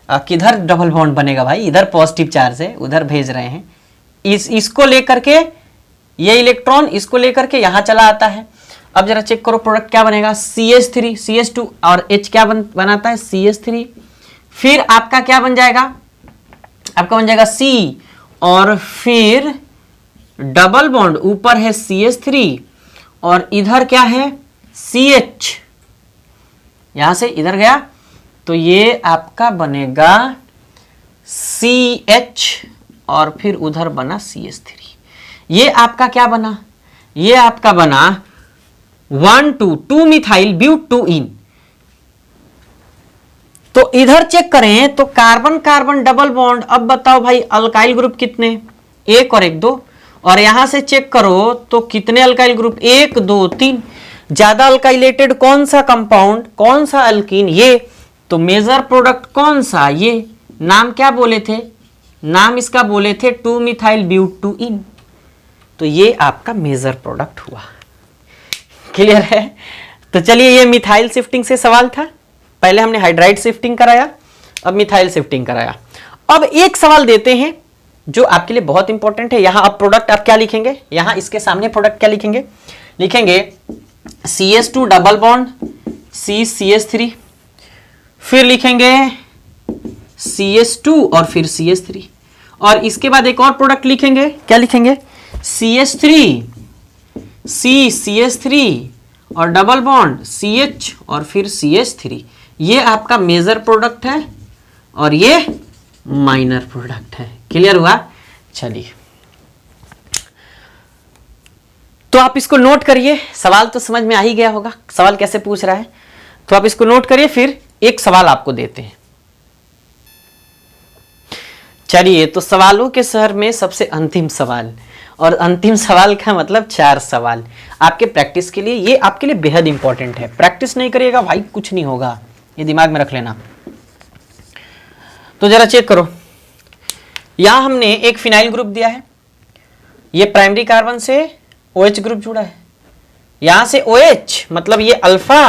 S1: किधर डबल बॉन्ड बनेगा भाई? इधर पॉजिटिव चार्ज है, उधर भेज रहे हैं। इसको लेकर के ये इलेक्ट्रॉन इसको लेकर के यहां चला आता है। अब जरा चेक करो प्रोडक्ट क्या बनेगा? CH3, CH2 और H क्या बनाता है? CH3। फिर आपका क्या बन जाएगा? आपका बन जाएगा C, और फिर डबल बॉन्ड ऊपर है CH3 और इधर क्या है? CH। यहां से इधर गया तो ये आपका बनेगा CH और फिर उधर बना CH3। ये आपका क्या बना? ये आपका बना 1 2 मिथाइल ब्यूट 2 इन। तो इधर चेक करें तो कार्बन कार्बन डबल बॉन्ड। अब बताओ भाई अल्काइल ग्रुप कितने? 1 और 1 2। और यहां से चेक करो तो कितने अल्काइल ग्रुप? 1 2 3। ज्यादा अल्काइलेटेड कौन सा कंपाउंड, कौन सा अल्कीन? ये। तो मेजर प्रोडक्ट कौन सा? ये। नाम क्या बोले थे? नाम इसका बोले थे 2 मिथाइल ब्यूट 2 इन। तो ये आपका मेजर प्रोडक्ट हुआ। क्लियर है? तो चलिए, ये मिथाइल शिफ्टिंग से सवाल था। पहले हमने हाइड्राइड शिफ्टिंग कराया, अब मिथाइल शिफ्टिंग कराया। अब एक सवाल देते हैं जो आपके लिए बहुत इंपॉर्टेंट है। यहां अब प्रोडक्ट आप क्या लिखेंगे? यहां इसके सामने प्रोडक्ट क्या लिखेंगे? लिखेंगे CH2 डबल बॉन्ड CH3, फिर लिखेंगे CH2 और फिर CH3, और इसके बाद एक और प्रोडक्ट लिखेंगे। क्या लिखेंगे? CH3 CH3 और डबल बॉन्ड CH और फिर CH3। ये आपका मेजर प्रोडक्ट है और ये माइनर प्रोडक्ट है। क्लियर हुआ? चलिए, तो आप इसको नोट करिए, सवाल तो समझ में आ ही गया होगा सवाल कैसे पूछ रहा है, तो आप इसको नोट करिए, फिर एक सवाल आपको देते हैं। चलिए, तो सवालों के शहर में सबसे अंतिम सवाल, और अंतिम सवाल का मतलब 4 सवाल आपके प्रैक्टिस के लिए, ये आपके लिए बेहद इंपॉर्टेंट है। प्रैक्टिस नहीं करिएगा भाई कुछ नहीं होगा, ये दिमाग में रख लेना। तो जरा चेक करो, यहां हमने एक फिनाइल ग्रुप दिया है, ये प्राइमरी कार्बन से OH ग्रुप जुड़ा है, यहां से OH मतलब ये अल्फा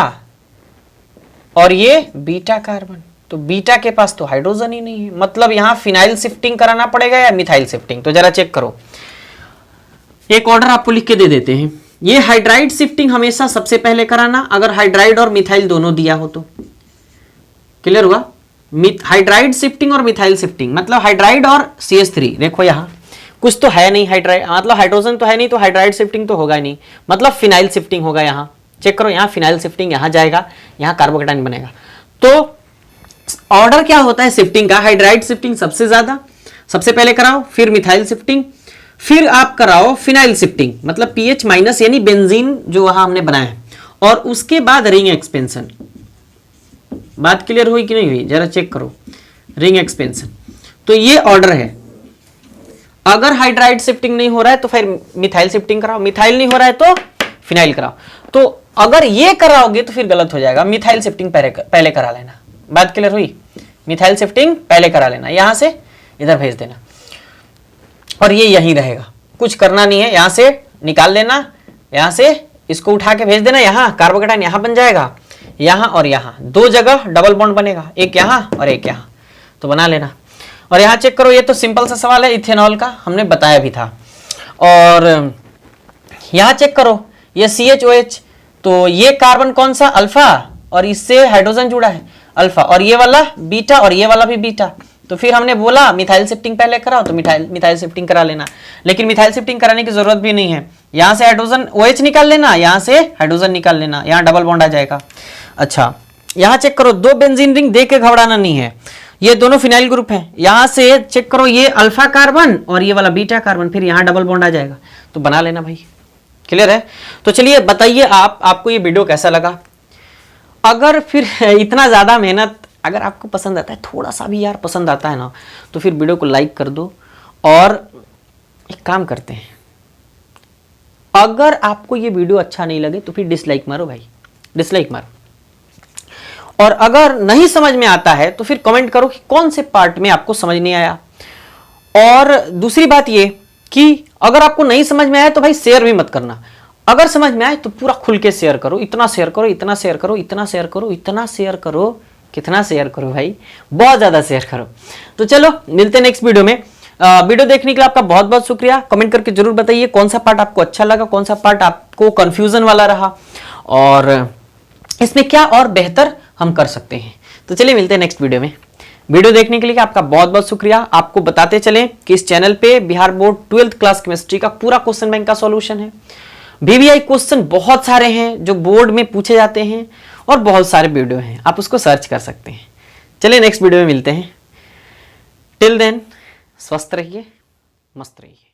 S1: और ये बीटा कार्बन, तो बीटा के पास तो हाइड्रोजन ही नहीं है, मतलब यहां फिनाइल शिफ्टिंग कराना पड़ेगा या मिथाइल शिफ्टिंग। तो जरा चेक करो, एक ऑर्डर आपको लिख के दे देते हैं। ये हाइड्राइड शिफ्टिंग हमेशा सबसे पहले कराना, अगर हाइड्राइड और मिथाइल दोनों दिया हो तो। क्लियर हुआ? हाइड्राइड शिफ्टिंग और मिथाइल शिफ्टिंग मतलब हाइड्राइड और CH3, देखो यहां कुछ तो है नहीं, हाइड्राइड मतलब हाइड्रोजन तो है नहीं, तो हाइड्राइड शिफ्टिंग तो होगा ही नहीं, मतलब फिनाइल शिफ्टिंग होगा। यहां चेक करो, यहां फिनाइल शिफ्टिंग यहां जाएगा, यहां कार्बोकेटाइन बनेगा। तो ऑर्डर क्या होता है शिफ्टिंग का? हाइड्राइड शिफ्टिंग सबसे ज्यादा, सबसे पहले कराओ, फिर मिथाइल शिफ्टिंग, फिर आप कराओ फिनाइल शिफ्टिंग मतलब पीएच माइनस यानी बेंजीन जो वहां हमने बनाया है, और उसके बाद रिंग एक्सपेंशन। बात क्लियर हुई कि नहीं हुई? जरा चेक करो, रिंग एक्सपेंशन। तो ये ऑर्डर है। अगर हाइड्राइड शिफ्टिंग नहीं हो रहा है तो फिर मिथाइल शिफ्टिंग कराओ, मिथाइल नहीं हो रहा है तो फिनाइल कराओ। तो अगर ये कराओगे तो फिर गलत हो जाएगा, मिथाइल शिफ्टिंग पहले करा लेना। बात क्लियर हुई? मिथाइल शिफ्टिंग पहले करा लेना, यहां से इधर भेज देना, और ये यहीं रहेगा, कुछ करना नहीं है। यहां से निकाल लेना, यहां से इसको उठा के भेज देना, यहां कार्बोकेटाइन यहां बन जाएगा, यहां और यहां 2 जगह डबल बॉन्ड बनेगा, एक यहां और एक यहां, तो बना लेना। और यहां चेक करो, ये तो सिंपल सा सवाल है, इथेनॉल का हमने बताया भी था। और यहां चेक करो, ये CHOH, तो ये कार्बन कौन सा? अल्फा, और इससे हाइड्रोजन जुड़ा है अल्फा, और ये वाला बीटा और ये वाला भी बीटा। तो फिर हमने बोला मिथाइल शिफ्टिंग पहले कराओ, तो मिथाइल शिफ्टिंग करा लेना, लेकिन मिथाइल शिफ्टिंग कराने की जरूरत भी नहीं है। यहां से हाइड्रोजन OH निकाल लेना, यहां से हाइड्रोजन निकाल लेना, यहां डबल बॉन्ड आ जाएगा। अच्छा, यहां चेक करो, 2 बेंजीन रिंग देख के घबराना नहीं है, ये दोनों फिनाइल ग्रुप हैं। यहां से चेक करो, ये अल्फा कार्बन और ये वाला बीटा कार्बन, फिर यहां डबल बॉन्ड आ जाएगा, तो बना लेना भाई। क्लियर है? तो चलिए बताइए आपको ये वीडियो कैसा लगा। अगर फिर इतना ज्यादा मेहनत अगर आपको पसंद आता है, थोड़ा सा भी यार पसंद आता है ना, तो फिर वीडियो को लाइक कर दो। और एक काम करते हैं, अगर आपको ये वीडियो अच्छा नहीं लगे तो फिर डिसलाइक मारो भाई, डिसलाइक मारो। और अगर नहीं समझ में आता है तो फिर कमेंट करो कि कौन से पार्ट में आपको समझ नहीं आया। और दूसरी बात ये कि अगर आपको नहीं समझ में आया तो भाई शेयर भी मत करना, अगर समझ में आए तो पूरा खुल के शेयर करो, इतना शेयर करो, इतना शेयर करो, इतना शेयर करो, इतना शेयर करो, कितना शेयर करो भाई, बहुत ज्यादा शेयर करो। तो चलो मिलते हैं नेक्स्ट वीडियो में। वीडियो देखने के लिए आपका बहुत बहुत शुक्रिया। कमेंट करके जरूर बताइए कौन सा पार्ट आपको अच्छा लगा, कौन सा पार्ट आपको कंफ्यूजन वाला रहा, और इसमें क्या और बेहतर हम कर सकते हैं। तो चलिए मिलते हैं नेक्स्ट वीडियो में। वीडियो देखने के लिए आपका बहुत बहुत शुक्रिया। आपको बताते चलें कि इस चैनल पे Bihar board 12th class chemistry का पूरा क्वेश्चन बैंक का सॉल्यूशन है। VVI क्वेश्चन बहुत सारे हैं जो बोर्ड में पूछे जाते हैं, और बहुत सारे वीडियो हैं, आप उसको सर्च कर सकते हैं। चलिए नेक्स्ट वीडियो में मिलते हैं। टिल देन स्वस्थ रहिए, मस्त रहिए।